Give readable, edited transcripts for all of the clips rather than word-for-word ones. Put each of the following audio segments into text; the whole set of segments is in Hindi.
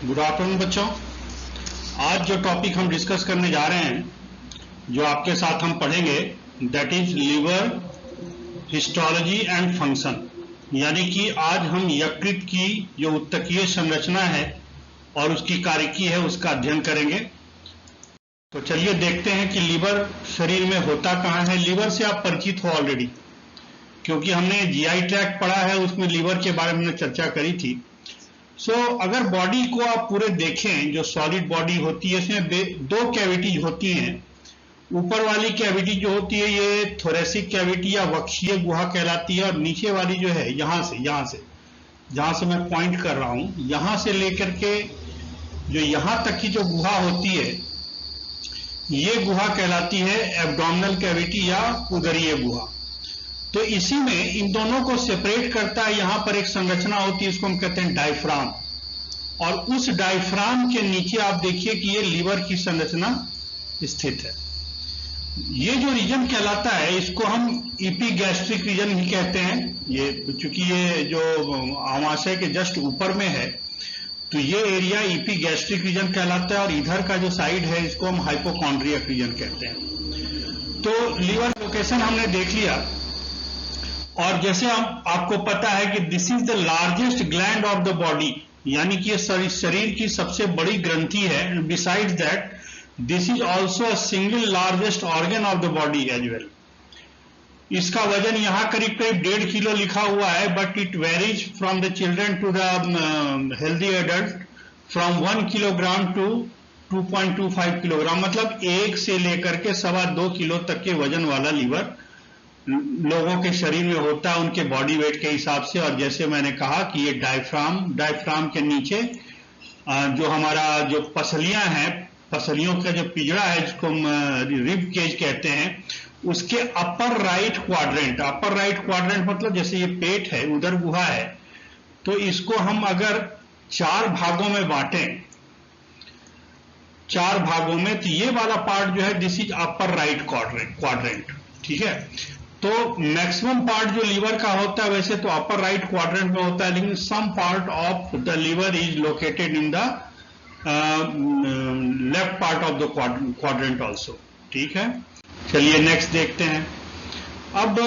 गुड आफ्टरनून बच्चों। आज जो टॉपिक हम डिस्कस करने जा रहे हैं, जो आपके साथ हम पढ़ेंगे, that is liver histology and function. यानी कि आज हम यकृत की जो उत्तकीय संरचना है और उसकी कार्यकी है उसका अध्ययन करेंगे। तो चलिए देखते हैं कि लिवर शरीर में होता कहाँ है। लिवर से आप परिचित हो ऑलरेडी, क्योंकि हमने जीआई ट्रैक्ट पढ़ा है, उसमें लिवर के बारे में हमने चर्चा करी थी। अगर बॉडी को आप पूरे देखें, जो सॉलिड बॉडी होती है इसमें दो कैविटीज होती हैं। ऊपर वाली कैविटी जो होती है ये थोरेसिक कैविटी या वक्षीय गुहा कहलाती है, और नीचे वाली जो है यहाँ से जहाँ से मैं पॉइंट कर रहा हूँ, यहाँ से लेकर के जो यहाँ तक की जो गुहा होती है ये गुहा कहलाती है एब्डोमिनल कैविटी या उदरीय गुहा। तो इसी में इन दोनों को सेपरेट करता है, यहां पर एक संरचना होती है, इसको हम कहते हैं डायफ्राम। और उस डायफ्राम के नीचे आप देखिए कि ये लीवर की संरचना स्थित है। ये जो रीजन कहलाता है इसको हम इपीगैस्ट्रिक रीजन ही कहते हैं। ये चूंकि ये जो आमाशय के जस्ट ऊपर में है तो ये एरिया इपीगैस्ट्रिक रीजन कहलाता है, और इधर का जो साइड है इसको हम हाइपोकॉन्ड्रियक रीजन कहते हैं। तो लीवर लोकेशन हमने देख लिया, और जैसे आपको पता है कि this is the largest gland of the body, यानी कि ये शरीर की सबसे बड़ी ग्रंथि है। Besides that this is also a single largest organ of the body as well. इसका वजन यहाँ करीब 1.5 किलो लिखा हुआ है, but it varies from the children to the healthy adult from 1 kilogram to 2.25 kilogram, मतलब 1 से लेकर के 2.25 किलो तक के वजन वाला लीवर लोगों के शरीर में होता है, उनके बॉडी वेट के हिसाब से। और जैसे मैंने कहा कि ये डायफ्राम के नीचे जो हमारा जो पसलियां हैं, पसलियों का जो पिजड़ा है जिसको हम रिब केज कहते हैं, उसके अपर राइट क्वाड्रेंट मतलब जैसे ये पेट है, उधर गुहा है, तो इसको हम अगर 4 भागों में बांटें, 4 भागों में, तो ये वाला पार्ट जो है this is upper right quadrant. ठीक है, तो मैक्सिमम पार्ट जो लीवर का होता है वैसे तो अपर राइट क्वाड्रेंट में होता है, लेकिन some part of the liver is located in the left part of the quadrant also. ठीक है, चलिए नेक्स्ट देखते हैं। अब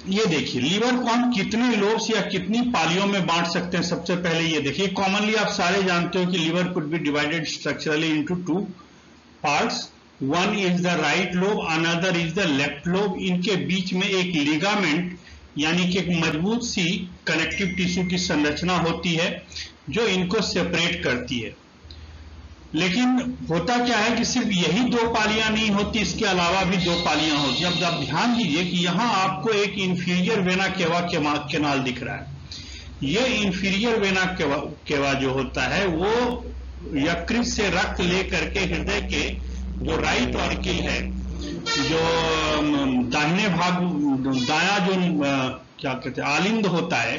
ये देखिए लीवर को हम कितने लोब्स या कितनी पालियों में बांट सकते हैं। सबसे पहले ये देखिए, कॉमनली आप सारे जानते हो कि liver could be divided structurally into 2 parts. One is the right lobe, another is the left lobe. इनके बीच में एक लिगामेंट यानी कि एक मजबूत सी कनेक्टिव टिश्यू की संरचना होती है जो इनको सेपरेट करती है। लेकिन होता क्या है कि सिर्फ यही 2 पालियां नहीं होती, इसके अलावा भी 2 पालियां होती हैं। अब आप ध्यान दीजिए कि यहां आपको एक इंफीरियर वेना केवा केनाल दिख रहा है। ये इंफीरियर वेना केवा जो होता है वो यकृत से रक्त लेकर के हृदय के जो राइट ऑरिकल है, जो दाहिने भाग दाया जो क्या कहते हैं आलिंद होता है,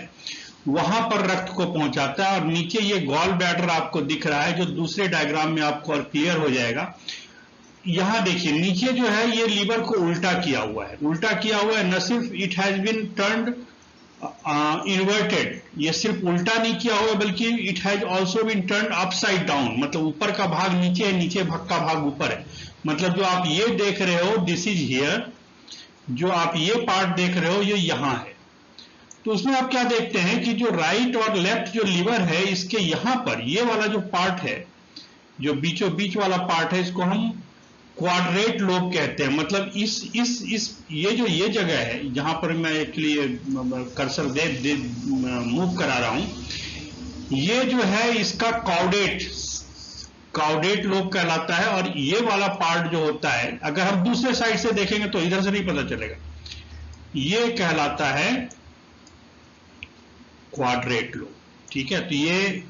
वहां पर रक्त को पहुंचाता है। और नीचे ये गॉल ब्लैडर आपको दिख रहा है, जो दूसरे डायग्राम में आपको और क्लियर हो जाएगा। यहां देखिए नीचे जो है ये लीवर को उल्टा किया हुआ है। न सिर्फ it has been turned inverted, ये सिर्फ उल्टा नहीं किया हुआ बल्कि it has also been turned upside down, मतलब ऊपर का भाग नीचे है, नीचे भाग का भाग ऊपर है। मतलब जो आप ये देख रहे हो दिस इज हियर, जो आप ये पार्ट देख रहे हो ये यहां है। तो उसमें आप क्या देखते हैं कि जो राइट और लेफ्ट जो लीवर है इसके यहां पर ये वाला जो पार्ट है, जो बीचों बीच वाला पार्ट है, इसको हम क्वाड्रेट लोब कहते हैं। मतलब इस ये जगह है जहां पर मैं एक्चुअली कर्सर मूव करा रहा हूं, ये जो है इसका काउडेट लोब कहलाता है। और ये वाला पार्ट जो होता है, अगर हम दूसरे साइड से देखेंगे तो इधर से नहीं पता चलेगा, ये कहलाता है क्वाड्रेट लोब। ठीक है, तो ये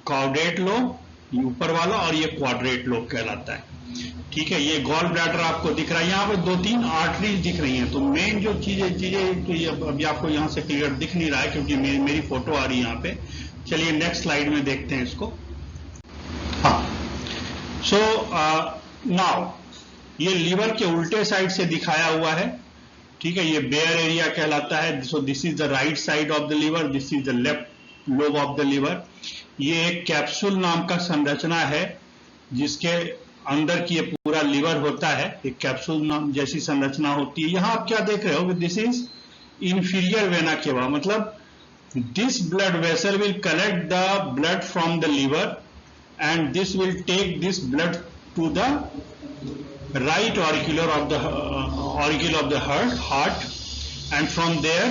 काउडेट लोब ऊपर वाला और ये क्वाड्रेट लोब कहलाता है। ठीक है, ये गॉल ब्लैडर आपको दिख रहा है, यहाँ पर 2-3 आर्टरीज दिख रही हैं। तो मेन जो चीजें तो ये अभी आपको यहाँ से क्लियर दिख नहीं रहा है क्योंकि मेरी फोटो आ रही है यहाँ पे। चलिए नेक्स्ट स्लाइड में देखते हैं इसको। हाँ, सो नाउ ये लीवर के उल्टे साइड से दिखाया हुआ है। ठीक है, ये बेयर एरिया कहलाता है। So this is the right side of the liver, this is the left lobe of the liver. ये एक कैप्सूल नाम का संरचना है जिसके अंदर की ये पूरा लीवर होता है, एक कैप्सूल नाम जैसी संरचना होती है। यहां आप क्या देख रहे हो, दिस इज इंफीरियर वेना केवा, मतलब this blood vessel will collect the blood from the liver and this will take this blood to the right auricular of the heart and from there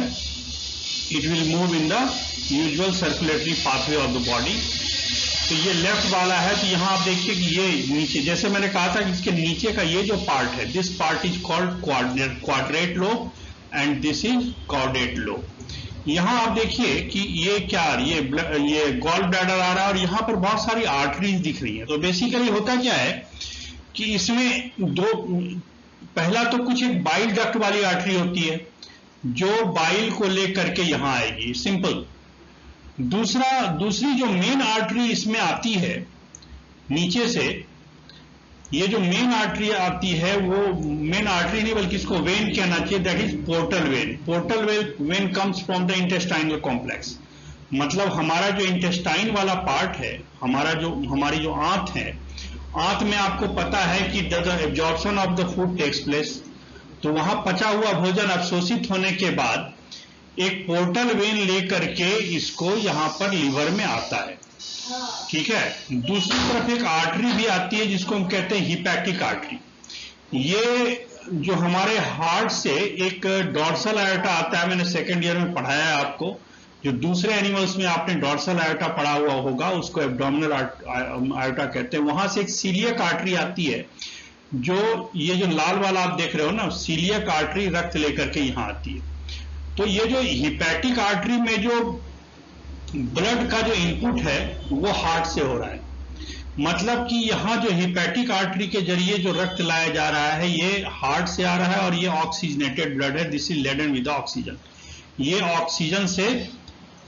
it will move in the usual circulatory pathway of the body. तो ये लेफ्ट वाला है, तो यहाँ आप देखिए कि ये नीचे, जैसे मैंने कहा था कि इसके नीचे का ये जो पार्ट है, this part is called quadrate lobe and this is caudate lobe. यहाँ आप देखिए कि ये क्या, ये गॉल ब्लैडर आ रहा है और यहाँ पर बहुत सारी आर्टरीज दिख रही है। तो बेसिकली होता क्या है कि इसमें दो, पहला तो कुछ एक बाइल डक्ट वाली आर्टरी होती है जो बाइल को लेकर के यहाँ आएगी, सिंपल। दूसरी जो मेन आर्टरी इसमें आती है नीचे से, ये जो मेन आर्टरी आती है वो मेन आर्टरी नहीं बल्कि इसको वेन कहना चाहिए, that is portal vein. Portal vein comes from the intestinal complex, मतलब हमारा जो इंटेस्टाइन वाला पार्ट है, हमारी जो आंत है, आंत में आपको पता है कि the absorption of the food takes place, तो वहां पचा हुआ भोजन अवशोषित होने के बाद एक पोर्टल वेन लेकर के इसको यहां पर लीवर में आता है, ठीक है। दूसरी तरफ एक आर्टरी भी आती है जिसको हम कहते हैं हिपैटिक आर्टरी। ये जो हमारे हार्ट से एक डॉर्सल आयोटा आता है, मैंने सेकंड ईयर में पढ़ाया है आपको, जो दूसरे एनिमल्स में आपने डॉर्सल आयोटा पढ़ा हुआ होगा, उसको एब्डोमिनल आयोटा कहते हैं। वहां से एक सीलियक आर्टरी आती है, जो ये जो लाल वाला आप देख रहे हो ना, सीलियक आर्टरी रक्त लेकर के यहां आती है। तो ये जो हिपैटिक आर्टरी में जो ब्लड का जो इनपुट है वो हार्ट से हो रहा है, मतलब कि यहां जो हिपैटिक आर्टरी के जरिए जो रक्त लाया जा रहा है ये हार्ट से आ रहा है और ये ऑक्सीजनेटेड ब्लड है, this is laden with oxygen. ये ऑक्सीजन से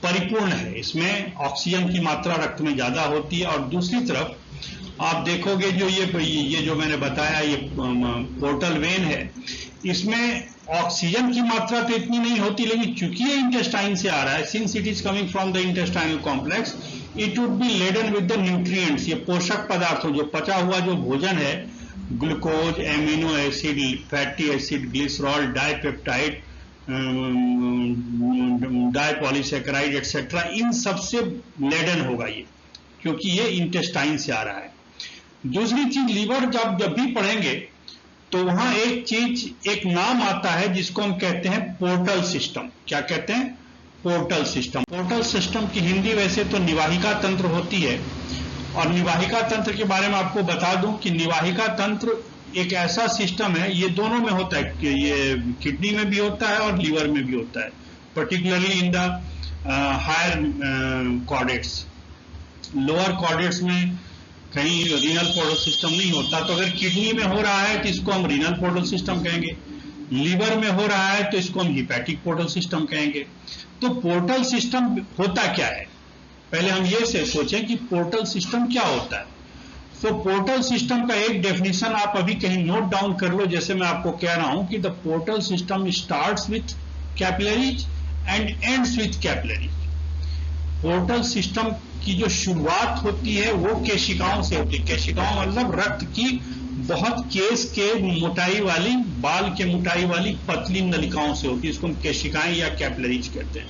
परिपूर्ण है, इसमें ऑक्सीजन की मात्रा रक्त में ज्यादा होती है। और दूसरी तरफ आप देखोगे जो ये जो मैंने बताया ये पोर्टल वेन है, इसमें ऑक्सीजन की मात्रा तो इतनी नहीं होती, लेकिन चूंकि ये इंटेस्टाइन से आ रहा है, since it is coming from the intestinal complex, it would be laden with the nutrients, ये पोषक पदार्थों, जो पचा हुआ जो भोजन है, glucose, amino acid, fatty acid, glycerol, dipeptide, dipolysaccharide etcetera, इन सबसे लेडन होगा ये, क्योंकि ये इंटेस्टाइन से आ रहा है। दूसरी चीज, लीवर जब भी पढ़ेंगे तो वहां एक नाम आता है जिसको हम कहते हैं पोर्टल सिस्टम। क्या कहते हैं? Portal system. पोर्टल सिस्टम की हिंदी वैसे तो निवाहिका तंत्र होती है, और निवाहिका तंत्र के बारे में आपको बता दूं कि निवाहिका तंत्र एक ऐसा सिस्टम है, ये दोनों में होता है, कि ये किडनी में भी होता है और लीवर में भी होता है, particularly in the higher chordates. Lower chordates में कहीं रीनल पोर्टल सिस्टम नहीं होता, तो अगर किडनी में हो रहा है तो इसको हम रीनल पोर्टल सिस्टम कहेंगे, लीवर में हो रहा है तो इसको हम हिपैटिक पोर्टल सिस्टम कहेंगे। तो पोर्टल सिस्टम होता क्या है, पहले हम ये से सोचें कि पोर्टल सिस्टम क्या होता है। तो पोर्टल सिस्टम का एक डेफिनेशन आप अभी कहीं नोट डाउन कर लो, जैसे मैं आपको कह रहा हूं कि the portal system starts with capillaries and ends with capillaries. Portal system की जो शुरुआत होती है वो केशिकाओं से होती है। केशिकाओं मतलब रक्त की बहुत केस के मोटाई वाली, बाल के मोटाई वाली पतली नलिकाओं से होती है, इसको हम केशिकाएं या कैपिलरीज कहते हैं।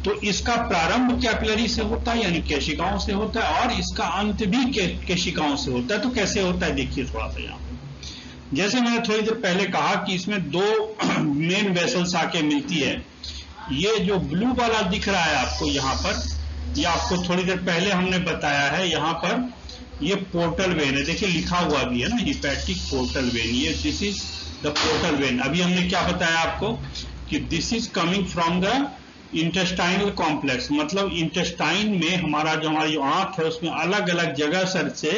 तो इसका प्रारंभ कैपिलरी से होता है, यानी केशिकाओं से होता है, और इसका अंत भी केशिकाओं से होता है। तो कैसे होता है देखिए थोड़ा सा यहाँ पे। जैसे मैंने थोड़ी देर पहले कहा कि इसमें दो मेन वेसल्स आके मिलती है। ये जो ब्लू वाला दिख रहा है आपको यहाँ पर, ये आपको थोड़ी देर पहले हमने बताया है, यहाँ पर ये पोर्टल वेन है, देखिए लिखा हुआ भी है ना, हिपैटिक पोर्टल वेन, ये this is the portal when. अभी हमने क्या बताया आपको कि this is coming from the intestinal complex, मतलब इंटेस्टाइन में हमारी जो आंत है उसमें अलग अलग जगह से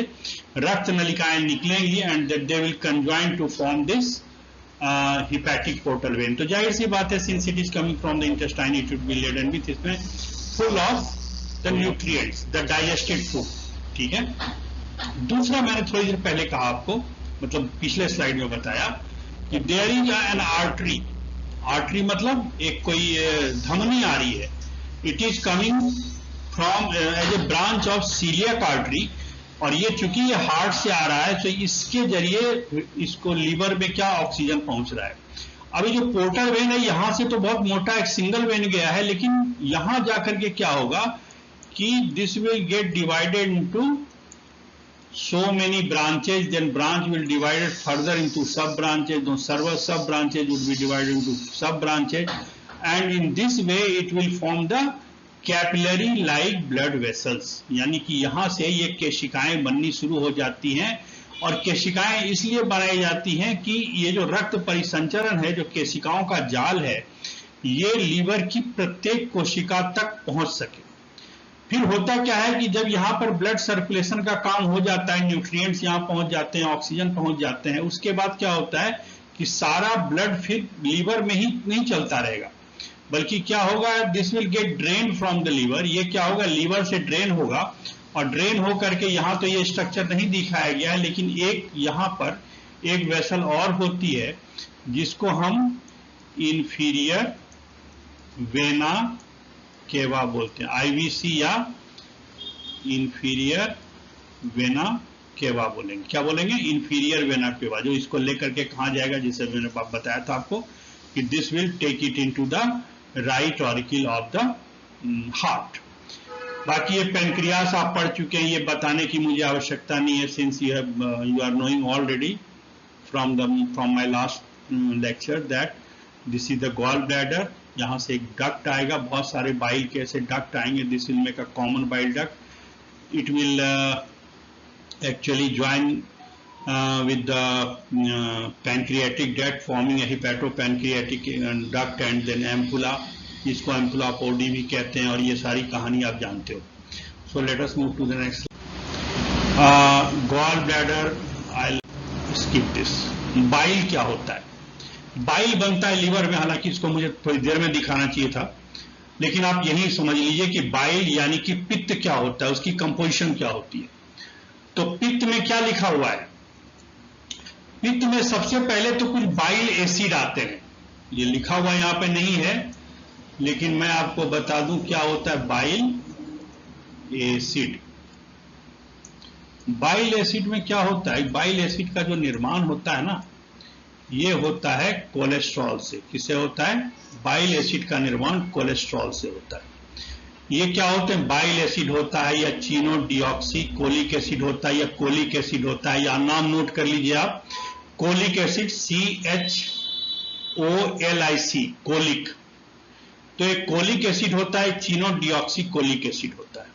रक्त नलिकाएं निकलेंगी and they will conjoin to form this hepatic portal vein. तो जाहिर सी बात है, since it is coming from the intestine it would be laden with, इसमें full of the nutrients, the digested food, ठीक है। दूसरा मैंने थोड़ी देर पहले कहा आपको, मतलब पिछले स्लाइड में बताया कि there is an artery. Artery मतलब एक कोई धमनी आ रही है, it is coming from as a branch of coeliac artery, और ये चूंकि ये हार्ट से आ रहा है तो इसके जरिए इसको लीवर में क्या ऑक्सीजन पहुंच रहा है। अभी जो पोर्टर वेन है यहां से तो बहुत मोटा एक सिंगल वेन गया है, लेकिन यहां जाकर के क्या होगा कि this will gate divided into so many branches, then branch will divide further into sub branches, those sub branches would be divided into sub branches, and in this way it will form the capillary like blood vessels। यानी कि यहाँ से ये केशिकाएं बननी शुरू हो जाती हैं, और केशिकाएं इसलिए बनाई जाती हैं कि ये जो रक्त परिसंचरण है, जो केशिकाओं का जाल है, ये लीवर की प्रत्येक कोशिका तक पहुंच सके। फिर होता क्या है कि जब यहाँ पर ब्लड सर्कुलेशन का काम हो जाता है, न्यूट्रिएंट्स यहाँ पहुंच जाते हैं, ऑक्सीजन पहुंच जाते हैं, उसके बाद क्या होता है कि सारा ब्लड फिर लीवर में ही नहीं चलता रहेगा, बल्कि क्या होगा, this will get drain from the liver. ये क्या होगा, लीवर से ड्रेन होगा, और ड्रेन हो करके यहाँ तो ये स्ट्रक्चर नहीं दिखाया गया है, लेकिन एक यहाँ पर एक वेसल और होती है जिसको हम इंफीरियर वेना केवा बोलते हैं, आईवीसी या इंफीरियर वेना केवा बोलेंगे। क्या बोलेंगे, इंफीरियर वेना केवा, जो इसको लेकर के कहाँ जाएगा, जिसे मैंने बताया था आपको कि this will take it into the right auricle of the heart. बाकी ये पेनक्रियास आप पढ़ चुके हैं, ये बताने की मुझे आवश्यकता नहीं है, since you are knowing already from my last lecture that this is the gall bladder. यहाँ से एक डक्ट आएगा, बहुत सारे बाइल के ऐसे डक्ट आएंगे, this will make a common bile duct. It will actually join with the pancreatic duct forming a hepatopancreatic duct and then ampulla, इसको ampulla of Oddi भी कहते हैं, और ये सारी कहानी आप जानते हो। So let us move to the next gall bladder, I'll skip this। Bile क्या होता है, बाइल बनता है लीवर में, हालांकि इसको मुझे थोड़ी देर में दिखाना चाहिए था, लेकिन आप यही समझ लीजिए कि बाइल यानी कि पित्त क्या होता है, उसकी कंपोजिशन क्या होती है। तो पित्त में क्या लिखा हुआ है, पित्त में सबसे पहले तो कुछ बाइल एसिड आते हैं, ये लिखा हुआ यहां पे नहीं है, लेकिन मैं आपको बता दूं क्या होता है बाइल एसिड। बाइल एसिड में क्या होता है, बाइल एसिड का जो निर्माण होता है ना, ये होता है कोलेस्ट्रॉल से। किससे होता है, बाइल एसिड का निर्माण कोलेस्ट्रॉल से होता है। ये क्या होते हैं, बाइल एसिड होता है, या चीनो डिऑक्सी कोलिक एसिड होता है, या कोलिक एसिड होता है, या नाम नोट कर लीजिए आप, कोलिक एसिड CHOLIC, कोलिक। तो एक कोलिक एसिड होता है, चीनो डिऑक्सी कोलिक एसिड होता है,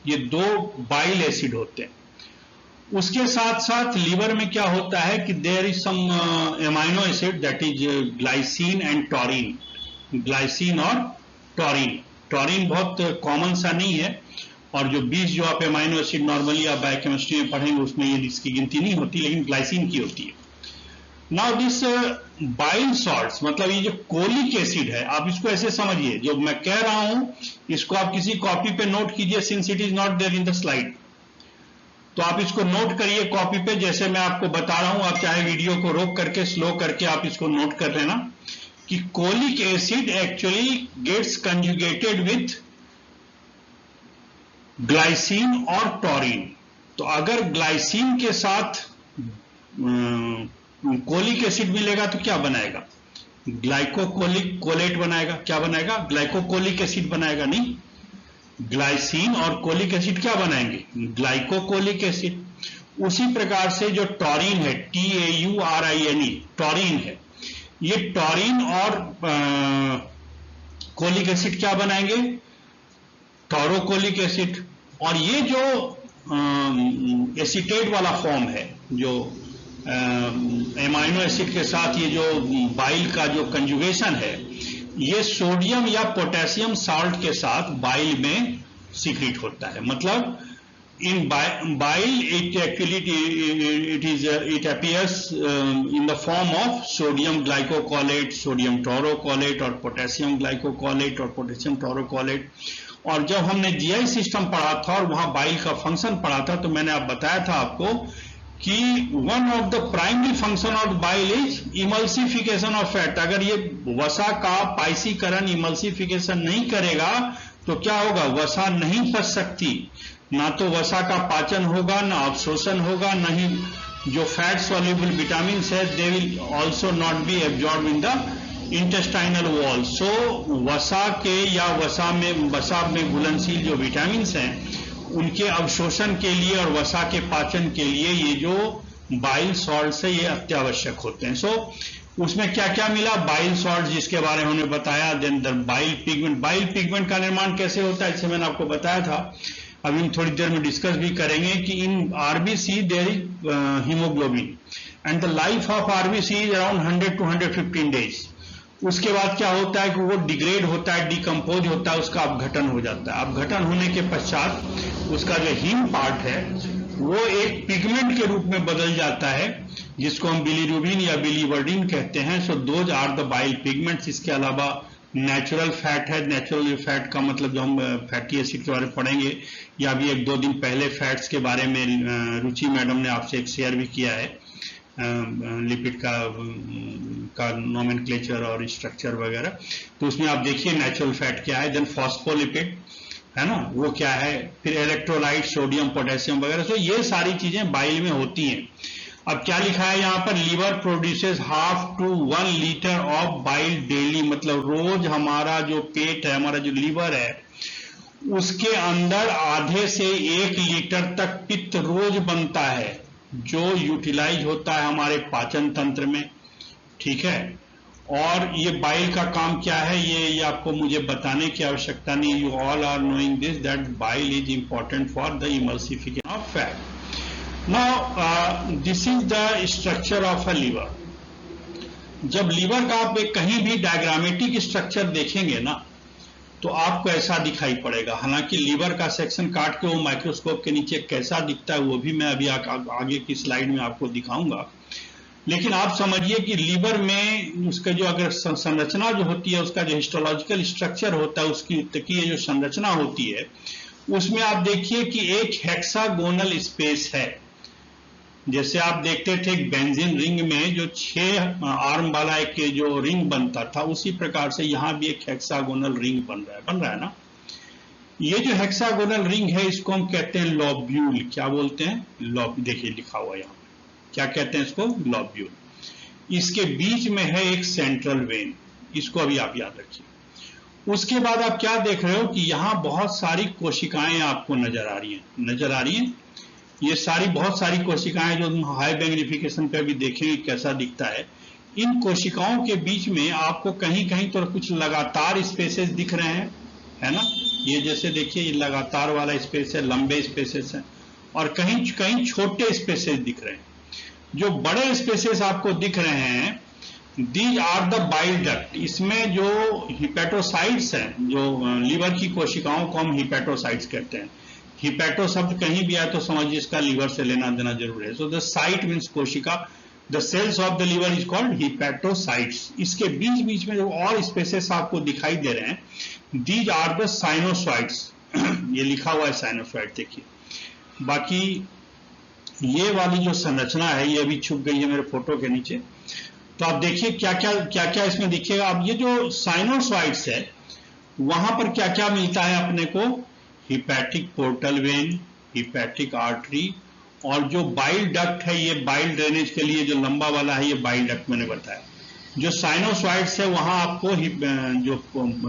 ये दो बाइल एसिड होते हैं। उसके साथ साथ लीवर में क्या होता है कि there is some amino acid that is glycine and taurine, glycine और टॉरिन। टॉरिन बहुत कॉमन सा नहीं है, और जो 20 जो आप एमाइनो एसिड नॉर्मली आप बायोकेमिस्ट्री में पढ़ेंगे उसमें ये इसकी गिनती नहीं होती, लेकिन ग्लाइसिन की होती है। नाउ दिस बाइल सॉल्ट्स, मतलब ये जो कोलिक एसिड है, आप इसको ऐसे समझिए, जो मैं कह रहा हूं इसको आप किसी कॉपी पे नोट कीजिए, since it is not there in the slide, तो आप इसको नोट करिए कॉपी पे, जैसे मैं आपको बता रहा हूं, आप चाहे वीडियो को रोक करके स्लो करके आप इसको नोट कर लेना कि cholic acid actually gets conjugated with glycine और टॉरिन। तो अगर ग्लाइसिन के साथ कोलिक एसिड मिलेगा तो क्या बनाएगा, ग्लाइकोकोलिक कोलेट बनाएगा। क्या बनाएगा, ग्लाइकोकोलिक एसिड बनाएगा, नहीं, ग्लाइसिन और कोलिक एसिड क्या बनाएंगे, ग्लाइकोकोलिक एसिड। उसी प्रकार से जो टॉरिन है, TAURINE, टॉरिन है, ये टॉरिन और कोलिक एसिड क्या बनाएंगे, टॉरोकोलिक एसिड। और ये जो एसीटेट वाला फॉर्म है, जो एमाइनो एसिड के साथ ये जो बाइल का जो कंजुगेशन है, ये सोडियम या पोटेशियम साल्ट के साथ बाइल में सीक्रेट होता है। मतलब in bile it actually it appears in the form of sodium glycocholate, sodium taurocholate और पोटेशियम ग्लाइकोकोलेट और पोटेशियम टोरोकोलेट। और जब हमने जीआई सिस्टम पढ़ा था और वहां बाइल का फंक्शन पढ़ा था, तो मैंने बताया था आपको कि one of the primary function of bile is emulsification of fat. अगर ये वसा का पाइसीकरण इमल्सिफिकेशन नहीं करेगा तो क्या होगा, वसा नहीं पच सकती, ना तो वसा का पाचन होगा, ना अवशोषण होगा, ना ही जो फैट सॉल्युबल विटामिन है they will also not be absorb in the intestinal wall. So वसा के या वसा में घुलनशील जो विटामिन हैं उनके अवशोषण के लिए और वसा के पाचन के लिए ये जो बाइल सॉल्ट है ये अत्यावश्यक होते हैं। सो उसमें क्या क्या मिला, बाइल सॉल्ट जिसके बारे में उन्होंने बताया, then the bile pigment. Bile pigment का निर्माण कैसे होता है, इससे मैंने आपको बताया था, अभी हम थोड़ी देर में डिस्कस भी करेंगे कि in RBC there is haemoglobin and the life of RBC is around 100 to 115 days. उसके बाद क्या होता है कि वो डिग्रेड होता है, डिकम्पोज होता है, उसका अपघटन हो जाता है। अपघटन होने के पश्चात उसका जो हीम पार्ट है वो एक पिगमेंट के रूप में बदल जाता है, जिसको हम बिलीरुबिन या बिलीवर्डिन कहते हैं। So those are the bile pigments. इसके अलावा नेचुरल फैट है। नेचुरल फैट का मतलब जो हम फैटी एसिड के बारे में पढ़ेंगे, या अभी 1-2 दिन पहले फैट्स के बारे में रुचि मैडम ने आपसे एक शेयर भी किया है, लिपिड का नोमेनक्लेचर और स्ट्रक्चर वगैरह। तो उसमें आप देखिए नेचुरल फैट क्या है, देन फॉस्फोलिपिड है ना, वो क्या है, फिर इलेक्ट्रोलाइट, सोडियम, पोटेशियम वगैरह। तो ये सारी चीजें बाइल में होती हैं। अब क्या लिखा है यहाँ पर, liver produces 1/2 to 1 litre of bile daily. मतलब रोज हमारा जो पेट है, हमारा जो लीवर है, उसके अंदर आधे से 1 लीटर तक पित्त रोज बनता है, जो यूटिलाइज होता है हमारे पाचन तंत्र में। ठीक है, और ये बाइल का काम क्या है ये आपको मुझे बताने की आवश्यकता नहीं। You all are knowing this that bile is important for the emulsification of fat. Now this is the structure of a liver. जब लीवर का आप कहीं भी डायग्रामेटिक स्ट्रक्चर देखेंगे ना, तो आपको ऐसा दिखाई पड़ेगा। हालांकि लीवर का सेक्शन काट के वो माइक्रोस्कोप के नीचे कैसा दिखता है वो भी मैं अभी आगे की स्लाइड में आपको दिखाऊंगा। लेकिन आप समझिए कि लीवर में उसका जो अगर संरचना जो होती है, उसका जो हिस्टोलॉजिकल स्ट्रक्चर होता है, उसकी जो संरचना होती है, उसमें आप देखिए कि एक हेक्सागोनल स्पेस है। जैसे आप देखते थे बेंजीन रिंग में जो 6 आर्म वाला एक जो रिंग बनता था, उसी प्रकार से यहां भी एक हेक्सागोनल रिंग बन रहा है ना। ये जो हेक्सागोनल रिंग है इसको हम कहते हैं लॉब्यूल। क्या बोलते हैं, देखिए लिखा हुआ यहाँ पे, क्या कहते हैं इसको, लॉब्यूल। इसके बीच में है एक सेंट्रल वेन, इसको अभी आप याद रखिए। उसके बाद आप क्या देख रहे हो कि यहां बहुत सारी कोशिकाएं आपको नजर आ रही हैं। ये बहुत सारी कोशिकाएं जो हाई मैग्निफिकेशन पे भी देखेंगे कैसा दिखता है। इन कोशिकाओं के बीच में आपको कहीं कहीं तो कुछ लगातार स्पेसेस दिख रहे हैं, है ना। ये जैसे देखिए ये लगातार वाला स्पेस है, लंबे स्पेसेस हैं, और कहीं कहीं छोटे स्पेसेस दिख रहे हैं। जो बड़े स्पेसेस आपको दिख रहे हैं, these are the bile duct. इसमें जो हिपेटोसाइट्स हैं, जो लीवर की कोशिकाओं को हम हिपेटोसाइट्स कहते हैं। हिपैटो शब्द कहीं भी आए तो समझिए इसका लीवर से लेना देना जरूर है। सो द साइट मीन्स कोशिका, the cells of the liver is called hepatocytes. इसके बीच बीच में जो और स्पेसेस आपको दिखाई दे रहे हैं, दीज आर द साइनोसॉइड्स। ये लिखा हुआ है साइनोसॉइड, देखिए। बाकी ये वाली जो संरचना है ये अभी छुप गई है मेरे फोटो के नीचे, तो आप देखिए क्या क्या इसमें दिखेगा। अब ये जो साइनोसॉइड्स है वहां पर क्या क्या मिलता है अपने को, hepatic portal when, hepatic artery, और जो बाइल डक्ट है, ये बाइल ड्रेनेज के लिए जो लंबा वाला है ये बाइल डक्ट मैंने बताया। जो साइनोसॉइड्स है वहां आपको जो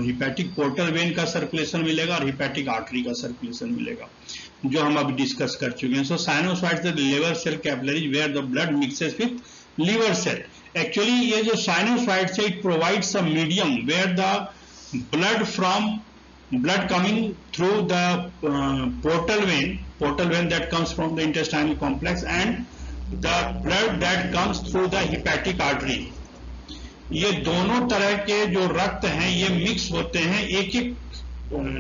हिपैटिक पोर्टल वेन का सर्कुलेशन मिलेगा और हिपैटिक आर्टरी का सर्कुलेशन मिलेगा, जो हम अभी डिस्कस कर चुके हैं। So sinusoids the liver cell capillaries where the blood mixes with liver cell. Actually ये जो साइनोसॉइड्स है, it provides a medium where the blood coming through the portal vein that comes from the intestinal complex, and the blood that comes through the hepatic artery. ये दोनों तरह के जो रक्त हैं ये मिक्स होते हैं, एक एक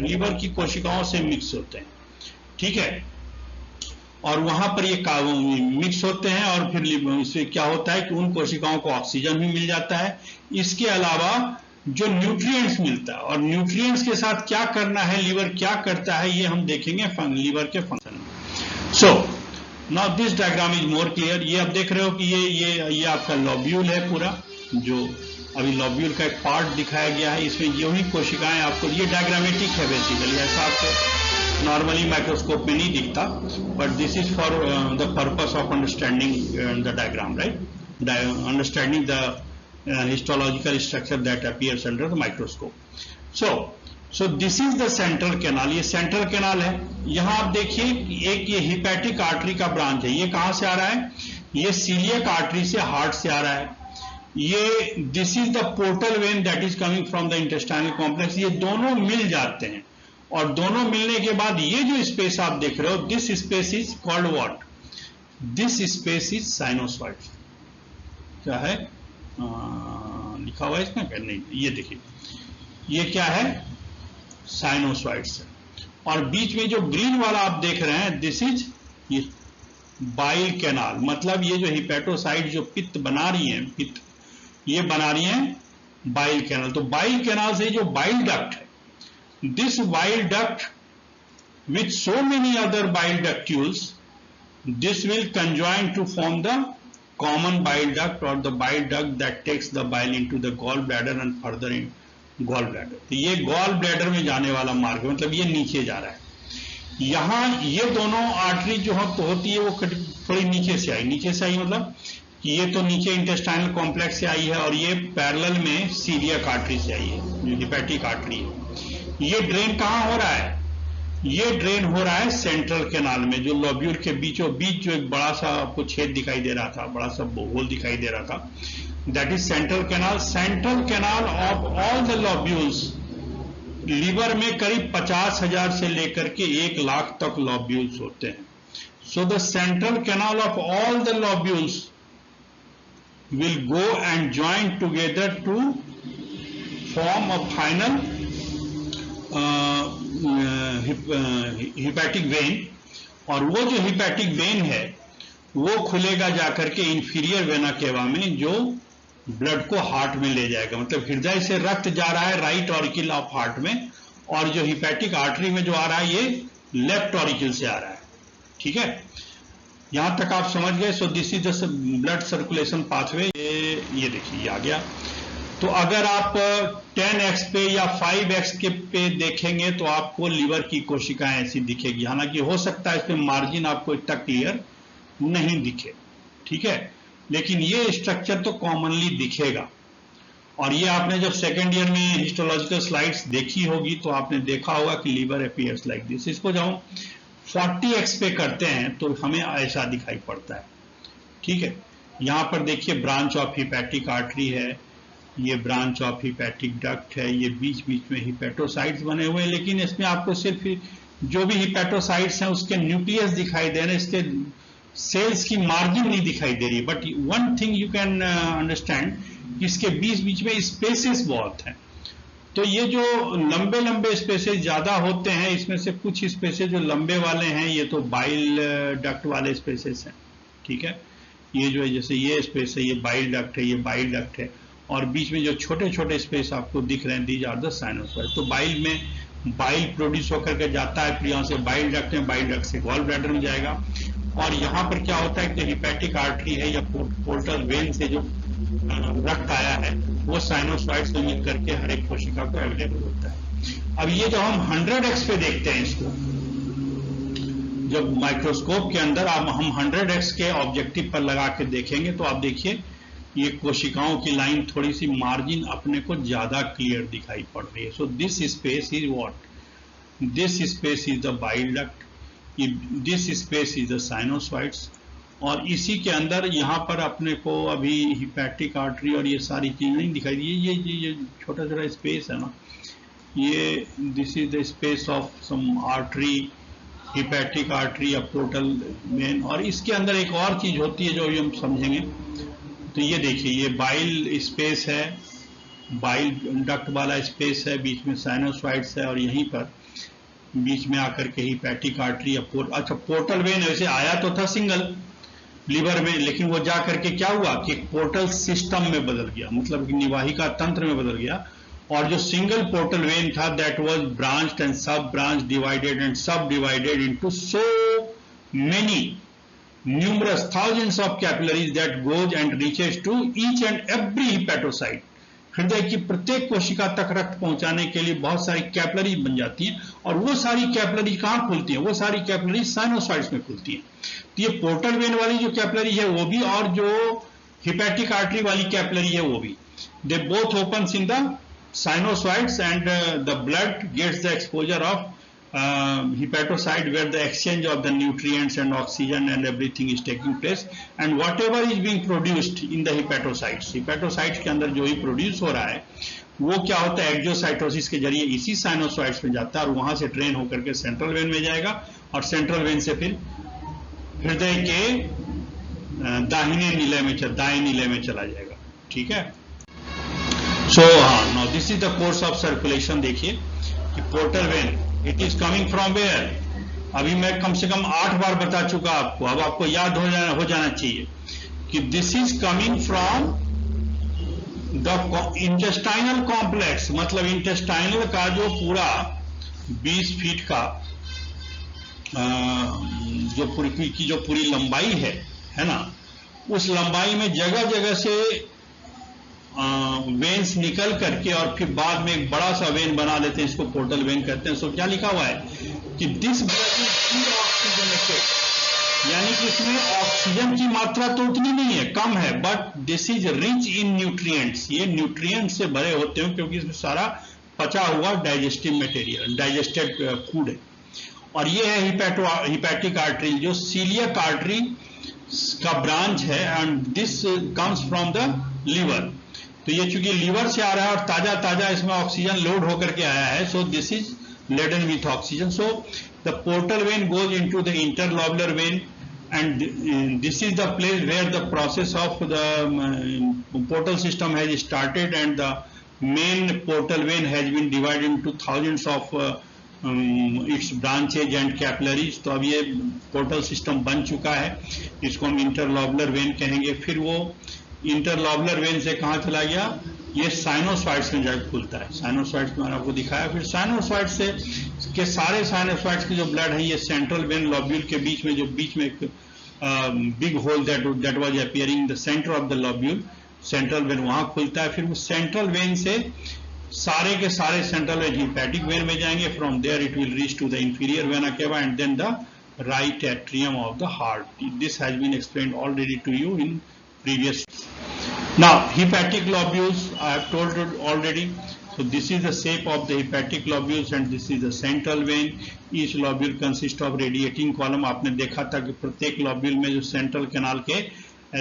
लीवर की कोशिकाओं से मिक्स होते हैं, ठीक है। और वहां पर ये मिक्स होते हैं और फिर इससे क्या होता है कि उन कोशिकाओं को ऑक्सीजन भी मिल जाता है। इसके अलावा जो न्यूट्रिएंट्स मिलता है, और न्यूट्रिएंट्स के साथ क्या करना है, लीवर क्या करता है, ये हम देखेंगे लीवर के फंक्शन में। सो now this diagram is more clear. ये आप देख रहे हो कि ये आपका लॉब्यूल है पूरा, जो अभी लॉब्यूल का एक पार्ट दिखाया गया है, इसमें जो ही कोशिकाएं आपको, ये डायग्रामेटिक है बेसिकली, ऐसा आपको नॉर्मली माइक्रोस्कोप में नहीं दिखता, but this is for the purpose of understanding the diagram, right, understanding the histological structure that appears under the microscope. So this is the central canal, ये सेंट्रल कैनाल है. यहां आप देखिए एक ये हिपैटिक आर्टरी का ब्रांच है, ये कहां से आ रहा है, ये सीलियक आर्टरी से हार्ट से आ रहा है. ये this is the portal when that is coming from the intestinal complex. ये दोनों मिल जाते हैं और दोनों मिलने के बाद ये जो स्पेस आप देख रहे हो, this space is called what, this space is sinusoid. क्या है लिखा हुआ है इसमें, नहीं, ये देखिए ये क्या है, साइनोसॉइड्स. और बीच में जो ग्रीन वाला आप देख रहे हैं, दिस इज ये बाइल कैनाल. मतलब ये जो हिपैटोसाइट जो पित्त बना रही है, पित्त ये बना रही है बाइल कैनाल. तो बाइल कैनाल से जो बाइल डक्ट है, this bile duct with so many other bile ductules, this will conjoin to form the common bile duct और the bile duct that takes the bile into the gall bladder and further in gall bladder. तो ये गॉल ब्लैडर में जाने वाला मार्ग है, मतलब ये नीचे जा रहा है. यहां ये दोनों आर्टरी जो होती है वो थोड़ी नीचे से आई, नीचे से आई मतलब कि ये तो नीचे इंटेस्टाइनल कॉम्प्लेक्स से आई है और ये पैरेलल में सीलियक आर्टरी से आई है, जो हिपैटिक आर्टरी है. ये ड्रेन कहां हो रहा है, ये ड्रेन हो रहा है सेंट्रल कैनाल में, जो लॉब्यूल के बीचों बीच जो एक बड़ा सा आपको छेद दिखाई दे रहा था, बड़ा सा होल दिखाई दे रहा था, that is central canal. Central canal of all the lobules. Liver में करीब 50,000 से लेकर के 1 लाख तक लॉब्यूल्स होते हैं. So the central canal of all the lobules will go and join together to form a final hepatic vein. और वो जो hepatic vein है वो खुलेगा जाकर के inferior vena cava में, जो ब्लड को हार्ट में ले जाएगा. मतलब हृदय से रक्त जा रहा है राइट ऑरिकल ऑफ हार्ट में, और जो हिपैटिक आर्टरी में जो आ रहा है ये लेफ्ट ऑरिकल से आ रहा है. ठीक है, यहां तक आप समझ गए. सो this is the blood circulation pathway. ये देखिए ये आ गया. तो अगर आप 10x पे या 5x के पे देखेंगे तो आपको लीवर की कोशिकाएं ऐसी दिखेगी. हालांकि हो सकता है इसमें मार्जिन आपको इतना क्लियर नहीं दिखे, ठीक है, लेकिन ये स्ट्रक्चर तो कॉमनली दिखेगा. और ये आपने जब सेकेंड ईयर में हिस्टोलॉजिकल स्लाइड्स देखी होगी तो आपने देखा होगा कि लीवर अपीयर्स लाइक दिस. इसको जब 40x पे करते हैं तो हमें ऐसा दिखाई पड़ता है. ठीक है, यहां पर देखिए ब्रांच ऑफ हिपैटिक आर्टरी है, ये ब्रांच ऑफ हिपैटिक डक्ट है, ये बीच बीच में हिपैटोसाइट्स बने हुए हैं, लेकिन इसमें आपको सिर्फ जो भी हिपैटोसाइट्स हैं उसके न्यूक्लियस दिखाई दे रहे हैं, इसके सेल्स की मार्जिन नहीं दिखाई दे रही. But one thing you can understand, इसके बीच बीच में स्पेसेस बहुत हैं. तो ये जो लंबे लंबे स्पेसेस ज्यादा होते हैं, इसमें से कुछ स्पेसेस जो लंबे वाले हैं ये तो बाइल डक्ट वाले स्पेसेस हैं. ठीक है, ये जो है जैसे ये स्पेस है ये बाइल डक्ट है, ये बाइल डक्ट है, और बीच में जो छोटे छोटे स्पेस आपको दिख रहे हैं दीज आर द साइनोसॉइड. तो बाइल में बाइल प्रोड्यूस होकर के जाता है, फिर यहाँ से बाइल डक्ट है, बाइल डक्ट से गॉल ब्लैडर में जाएगा. और यहाँ पर क्या होता है कि हिपैटिक आर्टरी है या पोर्टल वेन से जो रक्त आया है वो साइनोसॉइड से मिल करके हर एक कोशिका को अवेलेबल होता है. अब ये जो हम 100x पे देखते हैं इसको, जब माइक्रोस्कोप के अंदर आप हम 100x के ऑब्जेक्टिव पर लगा के देखेंगे तो आप देखिए ये कोशिकाओं की लाइन थोड़ी सी मार्जिन अपने को ज्यादा क्लियर दिखाई पड़ रही है. So this space is what, this space is the bile duct, this space is the sinusoids. और इसी के अंदर यहाँ पर अपने को अभी हिपैटिक आर्टरी और ये सारी चीजें नहीं दिखाई दी. ये छोटा छोटा स्पेस है ना, ये this is the space of some artery, hepatic artery या पोर्टल वेन. और इसके अंदर एक और चीज होती है जो अभी हम समझेंगे. तो ये देखिए ये बाइल स्पेस है, बाइल डक्ट वाला स्पेस है, बीच में साइनोसॉइड्स है, और यहीं पर बीच में आकर के हिपैटिक आर्टरी या पोर्टल वेन ऐसे आया तो था सिंगल लीवर में, लेकिन वो जा करके क्या हुआ कि पोर्टल सिस्टम में बदल गया, मतलब कि निवाहिका तंत्र में बदल गया. और जो सिंगल पोर्टल वेन था दैट वाज ब्रांच्ड एंड सब ब्रांच डिवाइडेड एंड सब divided into so many numerous thousands of capillaries that goes and reaches to each and every hepatocyte. हृदय की प्रत्येक कोशिका तक रक्त पहुंचाने के लिए बहुत सारी कैपिलरी बन जाती हैं, और वो सारी कैपिलरी कहाँ खुलती हैं? वो सारी कैपिलरी साइनोसॉइड्स में खुलती हैं। तो ये पोर्टल वेन वाली जो कैपिलरी है वो भी, और जो हिपैटिक आर्टरी वाली कैपिलरी है वो भी, they both opens in the sinusoids, and the blood gets the exposure of hepatocyte, where the exchange of the nutrients and oxygen and everything is taking place, and whatever is being produced in the hepatocytes के अंदर जो ही प्रोड्यूस हो रहा है वो क्या होता है, एक्सोसाइटोसिस के जरिए इसी साइनोसॉइड्स में जाता है, और वहां से ट्रेन होकर के सेंट्रल वेन में जाएगा, और सेंट्रल वेन से फिर हृदय के दाहिने नीले में दाएं नीले में चला जाएगा। ठीक है। So now this is the course of circulation. देखिए कि portal vein it is coming from where. अभी मैं कम से कम 8 बार बता चुका आपको, अब आपको याद हो जाना चाहिए कि this is coming from the intestinal complex, मतलब इंटेस्टाइनल का जो पूरा 20 फीट का जो पूरी लंबाई है ना, उस लंबाई में जगह जगह से वेन्स निकल करके और फिर बाद में एक बड़ा सा वेन बना देते हैं, इसको पोर्टल वेन कहते हैं। सो क्या लिखा हुआ है कि दिस ब्लड इज ऑक्सीजनेटेड, यानी कि इसमें ऑक्सीजन की मात्रा तो उतनी नहीं है, कम है, but this is rich in nutrients. ये न्यूट्रिएंट्स से भरे होते हैं क्योंकि इसमें सारा पचा हुआ डाइजेस्टिव मटेरियल, डाइजेस्टेड फूड है। और ये है हिपैटिक आर्टरी, जो सीलियक आर्टरी का ब्रांच है, and this comes from the liver. तो ये चूंकि लीवर से आ रहा है और ताजा ताजा इसमें ऑक्सीजन लोड होकर के आया है, so this is laden with oxygen. So the portal vein goes into the interlobular vein, and this is the place where the process of the portal system has started, and the main portal vein has been divided into thousands of its branches and capillaries। तो अब ये पोर्टल सिस्टम बन चुका है, इसको हम इंटरलोबुलर वेन कहेंगे। फिर वो इंटरलोबुलर वेन से कहाँ चला गया, ये साइनोसॉइड्स में जाकर खुलता है। साइनोसॉइड्स मैंने आपको दिखाया। फिर साइनोसॉइड्स से के सारे साइनोसॉइड्स की जो ब्लड है, ये सेंट्रल वेन लॉब्यूल के बीच में, जो बीच में एक big hole that was appearing the centre of the lobule, central vein वहां खुलता है। फिर वो सेंट्रल वेन से सारे के सारे सेंट्रल वेन हिपैटिक वेन में जाएंगे। From there it will reach to the inferior vena cava and then the right atrium of the heart. This has been explained already to you in previous. Now hepatic lobules I have told you already. So this is the shape of the hepatic lobules and this is the central vein. Each lobule consists of radiating column. आपने देखा था कि प्रत्येक lobule में जो central canal के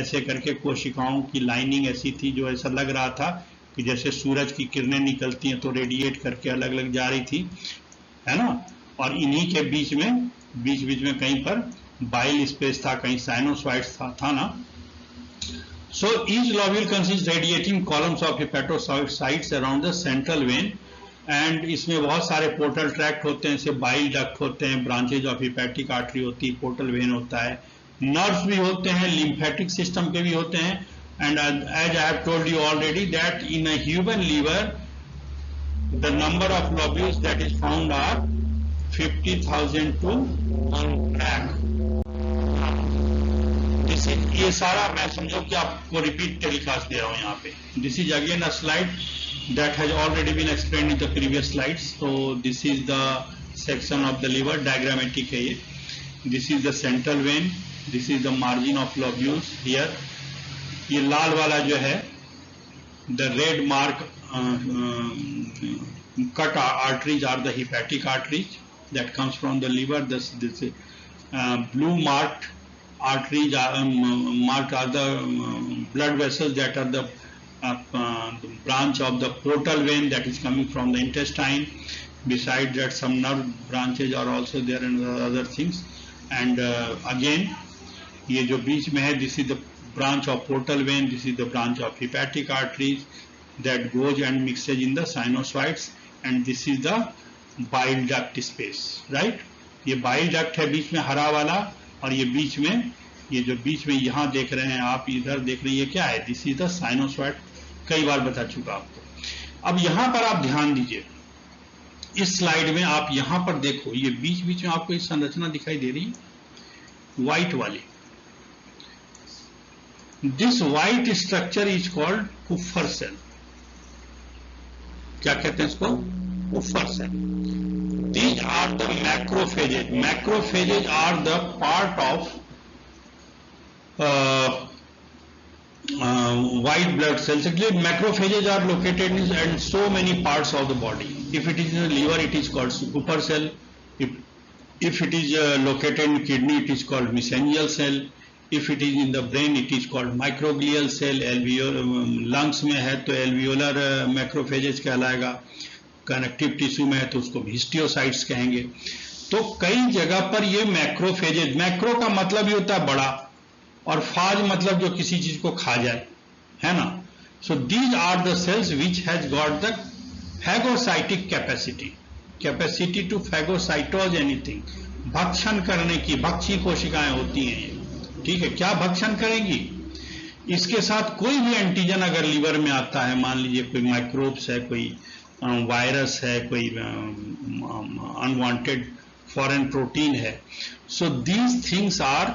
ऐसे करके कोशिकाओं की लाइनिंग ऐसी थी, जो ऐसा लग रहा था कि जैसे सूरज की किरणें निकलती हैं तो रेडिएट करके अलग अलग जा रही थी, है ना। और इन्हीं के बीच में कहीं पर बाइल स्पेस था, कहीं साइनोसॉइड्स था ना। So each lobule consists radiating columns of hepatocytes around the central vein, and इसमें बहुत सारे पोर्टल ट्रैक्ट होते हैं, जैसे बाइल डक्ट होते हैं, ब्रांचेज ऑफ हिपैटिक आर्टरी होती है, पोर्टल वेन होता है, नर्व्स भी होते हैं, लिम्फेटिक सिस्टम के भी होते हैं। And as I have told you already that in a human liver the number of lobules that is found are 50,000 to 1 lakh। ये सारा मैं समझो कि आपको रिपीट टेलीकास्ट दे रहा हूं यहाँ पे। This is again a slide that has already been explained in the previous slides. तो this is the section of the liver, diagrammatic है ये। This is the central vein, this is the margin of lobules here. ये लाल वाला जो है, the red mark cut arteries are the hepatic arteries that comes from the liver. This blue marked arteries are marked are the blood vessels that are the branch of the portal vein that is coming from the intestine. Besides that, some nerve branches are also there and other things. And again, ये जो बीच में है, this is the branch of portal vein, this is the branch of hepatic arteries that goes and mixes in the sinusoids, and this is the bile duct space, right? ये bile duct है बीच में हरा वाला, और ये बीच में, ये जो बीच में यहाँ देख रहे हैं आप, इधर देख रहे हैं, ये क्या है? This is the sinusoid. कई बार बता चुका आपको। अब यहाँ पर आप ध्यान दीजिए, इस स्लाइड में आप यहाँ पर देखो, ये बीच बीच में आपको इस संरचना दिखाई दे रही है, व्हाइट वाली। This white structure is called Kupffer cell. क्या कहते हैं इसको? Kupffer cell. These are the macrophages. Macrophages are the part of white blood cells. Actually, macrophages are located in so many parts of the body. If it is in the liver, it is called Kupffer cell. If it is located in kidney, it is called mesangial cell. If it is in the brain, it is called microglial cell. Lungs में है तो alveolar macrophages कहलाएगा. कनेक्टिव टिश्यू में है तो उसको हिस्टियोसाइट्स कहेंगे. तो कई जगह पर ये मैक्रोफेजेज, मैक्रो का मतलब ही होता है बड़ा, और फाज मतलब जो किसी चीज को खा जाए, है ना. So these are the cells which has got the phagocytic capacity to phagocytose anything. भक्षण करने की, भक्षी कोशिकाएं होती हैं ये. ठीक है, क्या भक्षण करेंगी? इसके साथ कोई भी एंटीजन अगर लीवर में आता है, मान लीजिए कोई माइक्रोब्स है, कोई वायरस है, कोई अनवांटेड फॉरेन प्रोटीन है, so these things are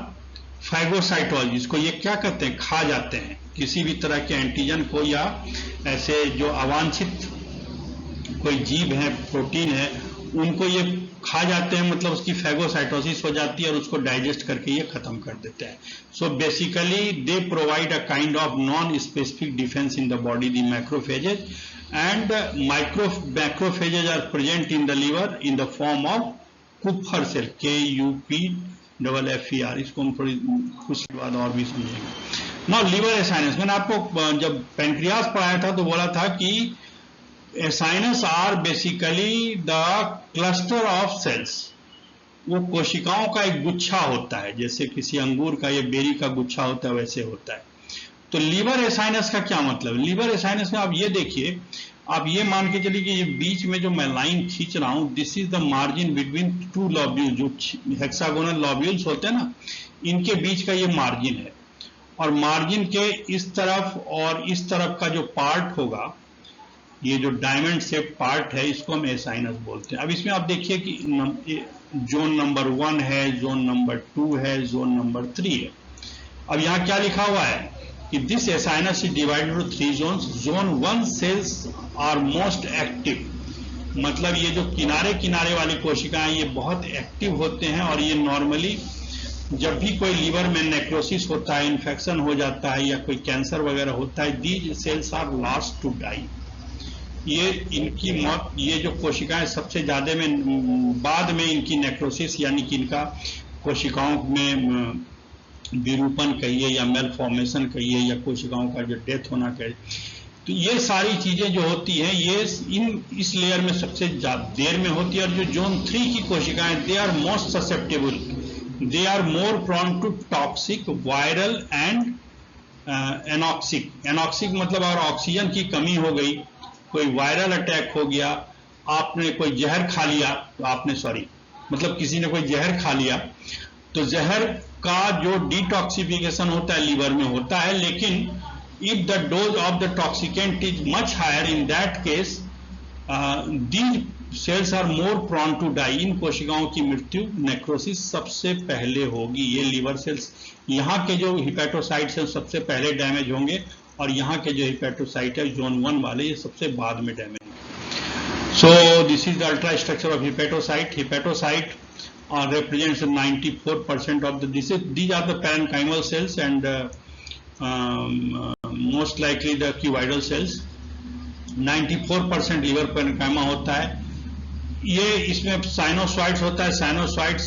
phagocytose. इसको ये क्या करते हैं? खा जाते हैं. किसी भी तरह के एंटीजन को या ऐसे जो अवांछित कोई जीव है, प्रोटीन है, उनको ये खा जाते हैं. मतलब उसकी फैगोसाइटोसिस हो जाती है और उसको डाइजेस्ट करके ये खत्म कर देते हैं. So basically they provide a kind of non specific defence in the body, the macrophages. And macrophages are present in the liver in the form of Kupffer cell, KUPFFER. इसको हम थोड़ी कुछ बाद और भी समझेंगे. नाउ लिवर एसाइनस, मैंने आपको जब पेनक्रियास पढ़ाया था तो बोला था कि acinus are basically the cluster of cells. वो कोशिकाओं का एक गुच्छा होता है, जैसे किसी अंगूर का या बेरी का गुच्छा होता है, वैसे होता है. तो लिवर एसाइनस का क्या मतलब? लिवर एसाइनस में आप ये देखिए, आप ये मान के चलिए कि ये बीच में जो मैं लाइन खींच रहा हूं, this is the margin between two lobule. जो हेक्सागोनल लॉब्यूल्स होते हैं ना, इनके बीच का ये मार्जिन है. और मार्जिन के इस तरफ और इस तरफ का जो पार्ट होगा, ये जो डायमंड शेप पार्ट है, इसको हम एसाइनस बोलते हैं. अब इसमें आप देखिए कि जोन नंबर 1 है, जोन नंबर 2 है, जोन नंबर 3 है. अब यहां क्या लिखा हुआ है कि this acinus is divided into 3 zones. Zone 1 cells are most active. मतलब ये जो किनारे किनारे वाली कोशिकाएं, ये बहुत एक्टिव होते हैं. और ये नॉर्मली जब भी कोई लीवर में नेक्रोसिस होता है, इन्फेक्शन हो जाता है या कोई कैंसर वगैरह होता है, these cells are last to die. ये इनकी मौत, ये जो कोशिकाएं सबसे ज्यादा में बाद में इनकी नेक्रोसिस, यानी कि इनका कोशिकाओं में विरूपण कहिए या मेल फॉर्मेशन कहिए या कोशिकाओं का जो डेथ होना कहिए, तो ये सारी चीजें जो होती हैं, ये इस लेयर में सबसे देर में होती है. और जो जोन 3 की कोशिकाएं, they are most susceptible, they are more prone to toxic, viral and anoxic. Anoxic मतलब अगर ऑक्सीजन की कमी हो गई, कोई वायरल अटैक हो गया, आपने कोई जहर खा लिया, मतलब किसी ने कोई जहर खा लिया, तो जहर का जो डिटॉक्सिफिकेशन होता है लीवर में होता है. लेकिन if the dose of the toxicant is much higher, in that case these cells are more prone to die. इन कोशिकाओं की मृत्यु, नेक्रोसिस सबसे पहले होगी. ये लीवर सेल्स, यहाँ के जो हिपेटोसाइट्स हैं सबसे पहले डैमेज होंगे, और यहाँ के जो हिपेटोसाइट है जोन 1 वाले, ये सबसे बाद में डैमेज होंगे. सो this is the ultra structure of hepatocyte. Hepatocyte represents 94% of these are the parenchymal cells and most likely the cuboidal cells. 94% liver parenchyma होता है. ये इसमें साइनोसॉइड्स होता है. साइनोसॉइड्स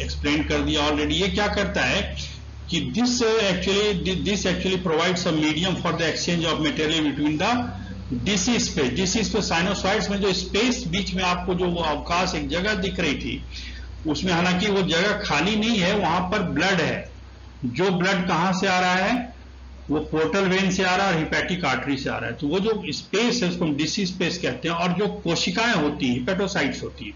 एक्सप्लेन कर दिया ऑलरेडी. ये क्या करता है कि this actually provides a medium for the exchange of material between the DC space. DC space sinusoids में जो स्पेस बीच में आपको जो वो अवकाश एक जगह दिख रही थी, उसमें हालांकि वो जगह खाली नहीं है, वहां पर ब्लड है. जो ब्लड कहां से आ रहा है? वो पोर्टल वेन से आ रहा है और हिपैटिक आर्टरी से आ रहा है. तो वो जो स्पेस है उसको हम डीसी स्पेस कहते हैं. और जो कोशिकाएं होती हैं, हिपेटोसाइट्स होती है,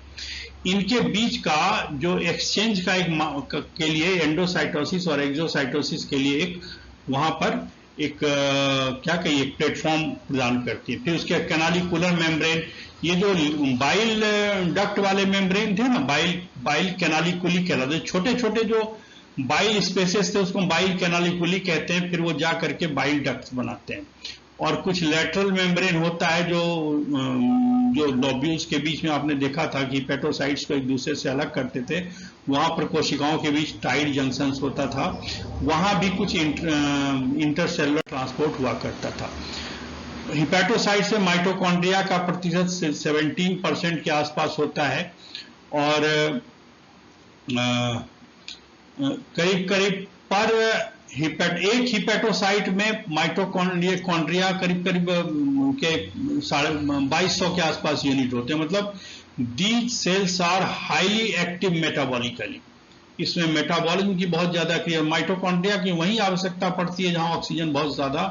इनके बीच का जो एक्सचेंज का एक के लिए एंडोसाइटोसिस और एक्सोसाइटोसिस के लिए एक वहां पर एक क्या कहिए प्लेटफॉर्म प्रदान करती है. फिर उसके कैनालिकुलर मेम्ब्रेन, ये जो बाइल डक्ट वाले मेम्ब्रेन थे ना, बाइल कैनालिकुली कहलाते. छोटे छोटे जो बाइल स्पेसेस थे उसको बाइल कैनालिकुली कहते हैं. फिर वो जा करके बाइल डक्ट्स बनाते हैं. और कुछ लेटरल मेम्ब्रेन होता है जो लोब्यूल्स के बीच में आपने देखा था कि हेपेटोसाइट्स को एक दूसरे से अलग करते थे, वहां पर कोशिकाओं के बीच टाइड जंक्शंस होता था, वहां भी कुछ इंटरसेलुलर ट्रांसपोर्ट हुआ करता था। हिपेटोसाइट से माइटोकॉन्ड्रिया का प्रतिशत 17% के आसपास होता है और करीब करीब पर एक हिपेटोसाइट में माइटोकॉन्ड्रिया करीब करीब के 2200 के आसपास यूनिट होते हैं। मतलब these cells are highly active metabolically, इसमें मेटाबॉलिज्म की बहुत ज्यादा क्रिया, माइटोकॉन्ड्रिया की वही आवश्यकता पड़ती है जहां ऑक्सीजन बहुत ज्यादा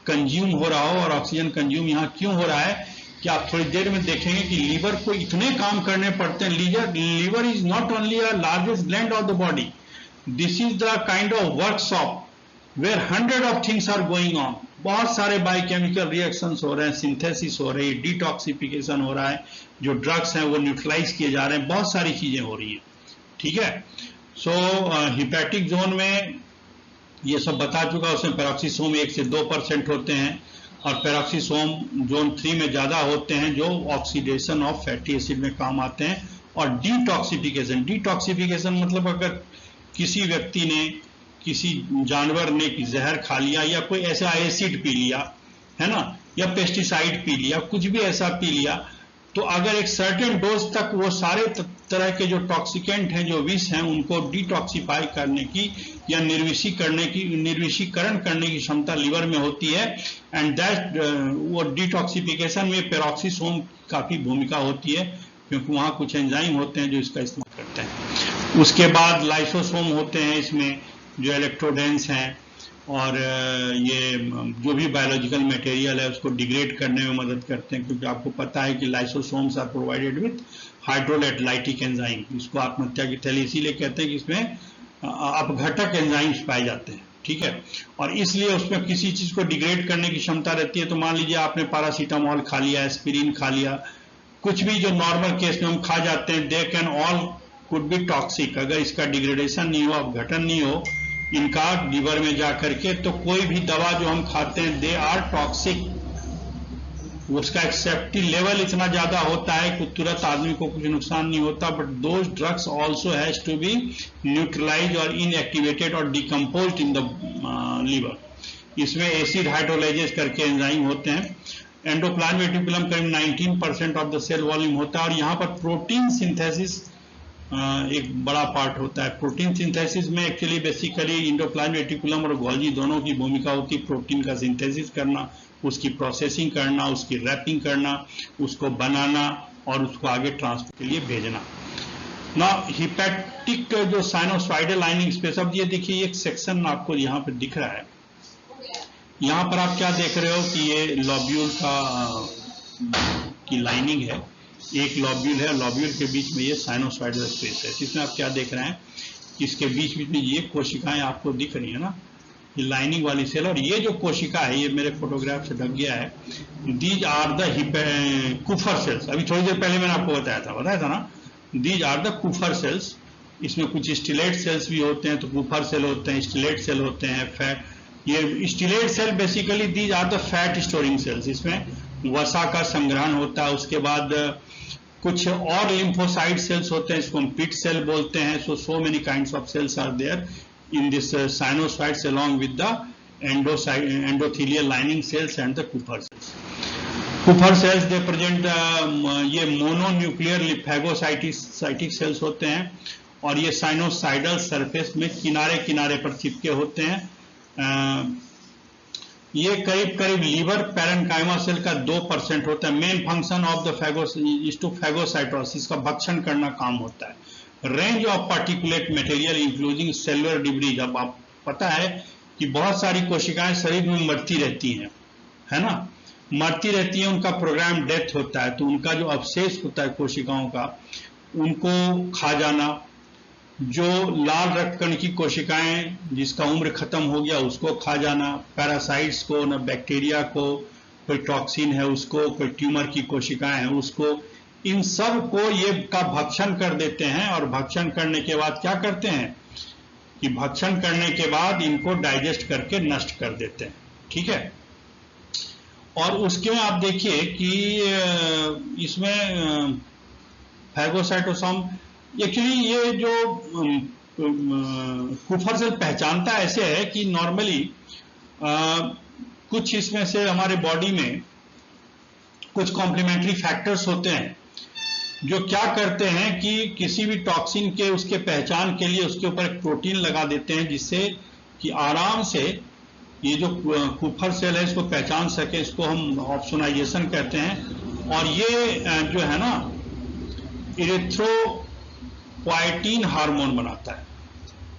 कंज्यूम हो रहा हो। और ऑक्सीजन कंज्यूम यहाँ क्यों हो रहा है कि आप थोड़ी देर में देखेंगे कि लीवर को इतने काम करने पड़ते हैं। Liver is not only a largest gland of the body, this is the kind of workshop where 100 of things are going on. बहुत सारे बायोकेमिकल रिएक्शंस हो रहे हैं, सिंथेसिस हो रही है, डिटॉक्सिफिकेशन हो रहा है, जो ड्रग्स हैं वो न्यूट्रलाइज किए जा रहे हैं, बहुत सारी चीजें हो रही हैं। ठीक है, सो हिपैटिक जोन में ये सब बता चुका, उसमें पेरोक्सिसोम 1 से 2% होते हैं और पेरोक्सिसोम जोन 3 में ज्यादा होते हैं जो ऑक्सीडेशन ऑफ फैटी एसिड में काम आते हैं। और डिटॉक्सिफिकेशन मतलब अगर किसी व्यक्ति ने, किसी जानवर ने जहर खा लिया या कोई ऐसा एसिड पी लिया है ना, या पेस्टिसाइड पी लिया, कुछ भी ऐसा पी लिया, तो अगर एक सर्टेन डोज तक वो सारे तरह के जो टॉक्सिकेंट हैं, जो विष हैं, उनको डिटॉक्सिफाई करने की या निर्विषीकरण करने की क्षमता लीवर में होती है। एंड दैट वो डिटॉक्सिफिकेशन में पेरोक्सिसोम काफी भूमिका होती है, क्योंकि वहां कुछ एंजाइम होते हैं जो इसका इस्तेमाल करते हैं। उसके बाद लाइसोसोम होते हैं इसमें, जो इलेक्ट्रोडेंस हैं और ये जो भी बायोलॉजिकल मटेरियल है उसको डिग्रेड करने में मदद करते हैं, क्योंकि आपको पता है कि lysosomes are provided with hydrolytic enzyme. इसको आत्महत्या की थैली इसीलिए कहते हैं कि इसमें अपघटक एंजाइम्स पाए जाते हैं। ठीक है, और इसलिए उसमें किसी चीज को डिग्रेड करने की क्षमता रहती है। तो मान लीजिए आपने पैरासीटामोल खा लिया, एस्पिरिन खा लिया, कुछ भी जो नॉर्मल केस में हम खा जाते हैं, they can all could be toxic. अगर इसका डिग्रेडेशन नहीं हो, अपघटन नहीं हो इनका लीवर में जा करके, तो कोई भी दवा जो हम खाते हैं दे आर टॉक्सिक। उसका एक सेफ्टी लेवल इतना ज्यादा होता है कि तुरंत आदमी को कुछ नुकसान नहीं होता, but those drugs also has to be neutralize और इनएक्टिवेटेड और डिकम्पोज्ड इन द लीवर। इसमें एसिड हाइड्रोलाइजेज करके एंजाइम होते हैं। एंडोप्लाज्म रेटिकुलम करीब 19% ऑफ द सेल वॉल्यूम होता है और यहाँ पर प्रोटीन सिंथेसिस एक बड़ा पार्ट होता है। प्रोटीन सिंथेसिस में एक्चुअली बेसिकली एंडोप्लाज्म रेटिकुलम और गोल्जी दोनों की भूमिका होती है। प्रोटीन का सिंथेसिस करना, उसकी प्रोसेसिंग करना, उसकी रैपिंग करना, उसको बनाना और उसको आगे ट्रांसपोर्ट के लिए भेजना। ना हिपैटिक जो साइनोसॉइडल लाइनिंग स्पेस, अब ये देखिए एक सेक्शन आपको यहाँ पे दिख रहा है। यहाँ पर आप क्या देख रहे हो कि ये लॉब्यूल की लाइनिंग है, एक लॉब्यूल है, लॉब्यूल के बीच में ये साइनोसॉइडल स्पेस है। इसमें आप क्या देख रहे हैं, इसके बीच बीच में ये कोशिकाएं आपको दिख रही है ना, ये लाइनिंग वाली सेल। और ये जो कोशिका है, ये मेरे फोटोग्राफ से ढक गया है, these are the Kufar sales. अभी थोड़ी देर पहले मैंने आपको बताया था ना, these are the Kufar sales. इसमें कुछ स्टिलेट सेल्स भी होते हैं, तो कुफर सेल होते हैं, स्टिलेट सेल होते हैं, फैट। ये stellate cell basically these are the fat storing cells. इसमें वसा का संग्रहण होता है। उसके बाद कुछ और लिम्फोसाइट सेल्स होते हैं, इसको हम पिट सेल बोलते हैं। So many kinds of cells are there in this sinusoids along with the endothelial lining cells and the Kupffer cells. Kupffer cells they present ये mononuclear phagocytic cells होते हैं और ये साइनोसाइडल सरफेस में किनारे किनारे पर चिपके होते हैं। ये करीब करीब लीवर पैरेन्काइमा सेल का 2% होता है। Main function of the phagocytosis का भक्षण करना काम होता है। Range of particulate material including cellular debris. अब आप पता है कि बहुत सारी कोशिकाएं शरीर में मरती रहती हैं, है ना, मरती रहती हैं, उनका प्रोग्राम डेथ होता है, तो उनका जो अवशेष होता है कोशिकाओं का, उनको खा जाना। जो लाल रक्तकण की कोशिकाएं जिसका उम्र खत्म हो गया उसको खा जाना। पैरासाइट्स को, न बैक्टीरिया को, कोई टॉक्सिन है उसको, कोई ट्यूमर की कोशिकाएं हैं उसको, इन सब को ये का भक्षण कर देते हैं। और भक्षण करने के बाद क्या करते हैं कि भक्षण करने के बाद इनको डाइजेस्ट करके नष्ट कर देते हैं। ठीक है, और उसके में आप देखिए कि इसमें फैगोसाइटोसोम, एक्चुअली ये जो कुफर सेल पहचानता ऐसे है कि नॉर्मली कुछ इसमें से हमारे बॉडी में कुछ कॉम्प्लीमेंट्री फैक्टर्स होते हैं जो क्या करते हैं कि किसी भी टॉक्सिन के उसके पहचान के लिए उसके ऊपर एक प्रोटीन लगा देते हैं, जिससे कि आराम से ये जो कुफर सेल है इसको पहचान सके। इसको हम ऑप्सोनाइजेशन कहते हैं। और ये जो है ना इरिथ्रोपोइटीन हार्मोन बनाता है।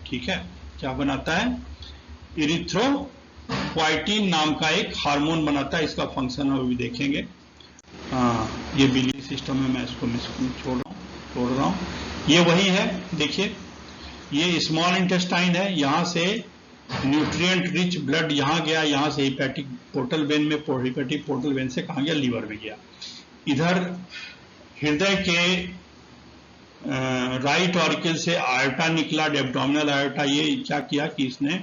ठीक है, क्या बनाता है? इरिथ्रोपोइटीन नाम का एक हार्मोन बनाता है। इसका फंक्शन हम अभी देखेंगे। ये बिलीफ सिस्टम में मैं इसको छोड़ रहा हूँ। ये वही है, देखिए ये स्मॉल इंटेस्टाइन है। यहाँ से न्यूट्रिएंट रिच ब्लड यहाँ गया, यहाँ से हिपैटिक पोर्टल वेन में, हिपैटिक पोर्टल वेन से कहाँ गया? लीवर में गया। इधर हृदय के राइट ऑरिकल से आयोटा निकला, एब्डोमिनल आयोटा। ये क्या किया कि इसने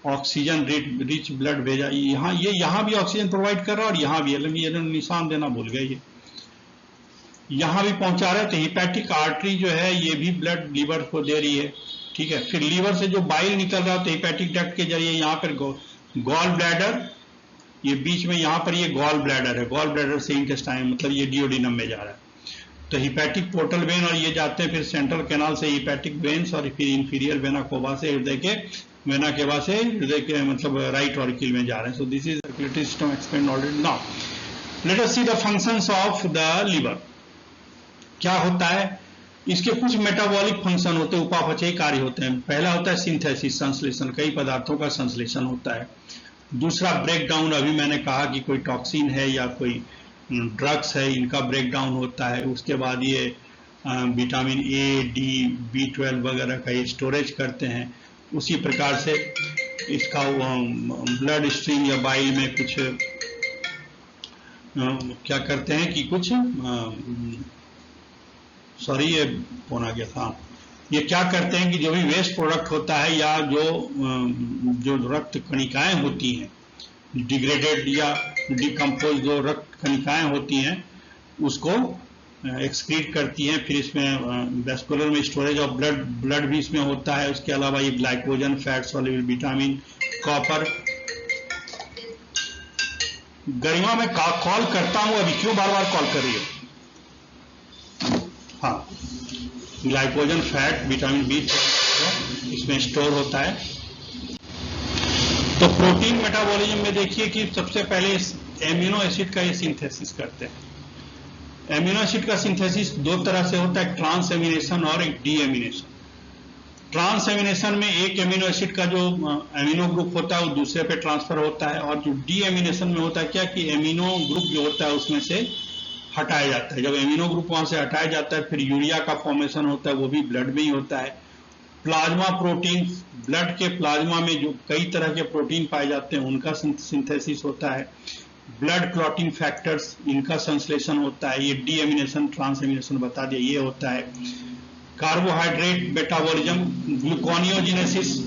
ऑक्सीजन रिच ब्लड भेजा। यहाँ भी ऑक्सीजन प्रोवाइड कर रहा है और यहाँ भी, ये निशान देना भूल गए, ये यहाँ भी पहुंचा रहे। तो हिपैटिक आर्टरी जो है ये भी ब्लड लीवर को दे रही है। ठीक है, फिर लीवर से जो बाइल निकल रहा है तो हिपैटिक डक्ट के जरिए यहाँ पर गॉल ब्लैडर, ये बीच में यहाँ पर ये गॉल ब्लैडर है, गॉल ब्लैडर से इंटेस्टाइन, मतलब ये डिओडिनम में जा रहा है। तो हिपैटिक पोर्टल वेन और ये जाते हैं फिर सेंट्रल कैनाल से हिपैटिक वेन्स और फिर इंफीरियर वेना कोवा से हृदय के वेना केवा से हृदय के मतलब राइट ऑरिकल में जा रहे हैं। So this is circulatory system explained already. Now let us see the functions of the liver. क्या होता है? इसके कुछ मेटाबॉलिक फंक्शन होते हैं, उपापचयी कार्य होते हैं। पहला होता है सिंथेसिस, संश्लेषण, कई पदार्थों का संश्लेषण होता है। दूसरा ब्रेक डाउन, अभी मैंने कहा कि कोई टॉक्सिन है या कोई ड्रग्स है, इनका ब्रेक डाउन होता है। उसके बाद ये विटामिन ए, डी, B12 वगैरह का ये स्टोरेज करते हैं। उसी प्रकार से इसका ब्लड स्ट्रीम या बाइल में कुछ क्या करते हैं कि कुछ सॉरी ये फोन आ गया था। ये क्या करते हैं कि जो भी वेस्ट प्रोडक्ट होता है या जो रक्त कणिकाएं होती हैं, डिग्रेडेड या डिकम्पोज जो रक्त कणिकाएं होती हैं, उसको एक्सक्रीट करती हैं। फिर इसमें वेस्कुलर में स्टोरेज ऑफ ब्लड भी इसमें होता है। उसके अलावा ये glycogen, fat soluble vitamin, copper. Garima मैं कॉल करता हूं, अभी क्यों बार बार कॉल कर रही हो? हाँ, ग्लाइकोजन, फैट, विटामिन बी इसमें स्टोर होता है। तो प्रोटीन मेटाबॉलिज्म में देखिए कि सबसे पहले एमिनो एसिड का ये सिंथेसिस करते हैं। एमिनो एसिड का सिंथेसिस दो तरह से होता है, ट्रांस एमिनेशन और एक डी एमिनेशन। ट्रांस एमिनेशन में एक एमिनो एसिड का जो एमिनो ग्रुप होता है वो दूसरे पे ट्रांसफर होता है। और जो डी एमिनेशन में होता है क्या कि एमिनो ग्रुप जो होता है उसमें से हटाया जाता है। जब एमिनो ग्रुप वहां से हटाया जाता है फिर यूरिया का फॉर्मेशन होता है, वो भी ब्लड में ही होता है। प्लाज्मा प्रोटीन, ब्लड के प्लाज्मा में जो कई तरह के प्रोटीन पाए जाते हैं उनका सिंथेसिस होता है। ब्लड क्लॉटिंग फैक्टर्स, इनका संश्लेषण होता है। ये डी एमिनेशन, ट्रांस एमिनेशन बता दिया, ये होता है। कार्बोहाइड्रेट मेटाबॉलिज्म, ग्लूकोनियोजेनेसिस,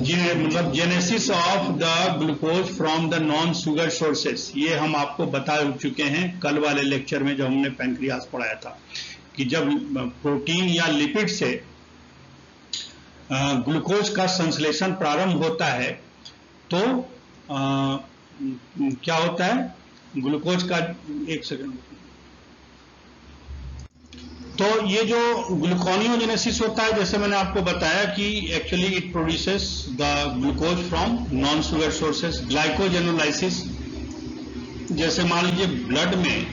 मतलब genesis of the glucose from the non sugar sources. ये हम आपको बता चुके हैं कल वाले लेक्चर में जब हमने पैंक्रियास पढ़ाया था कि जब प्रोटीन या लिपिड से ग्लूकोज का संश्लेषण प्रारंभ होता है तो क्या होता है? ग्लूकोज का, एक सेकंड, तो ये जो ग्लूकोनियोजेनेसिस होता है, जैसे मैंने आपको बताया कि actually it produces the glucose from non sugar sources. Glycogenolysis, जैसे मान लीजिए ब्लड में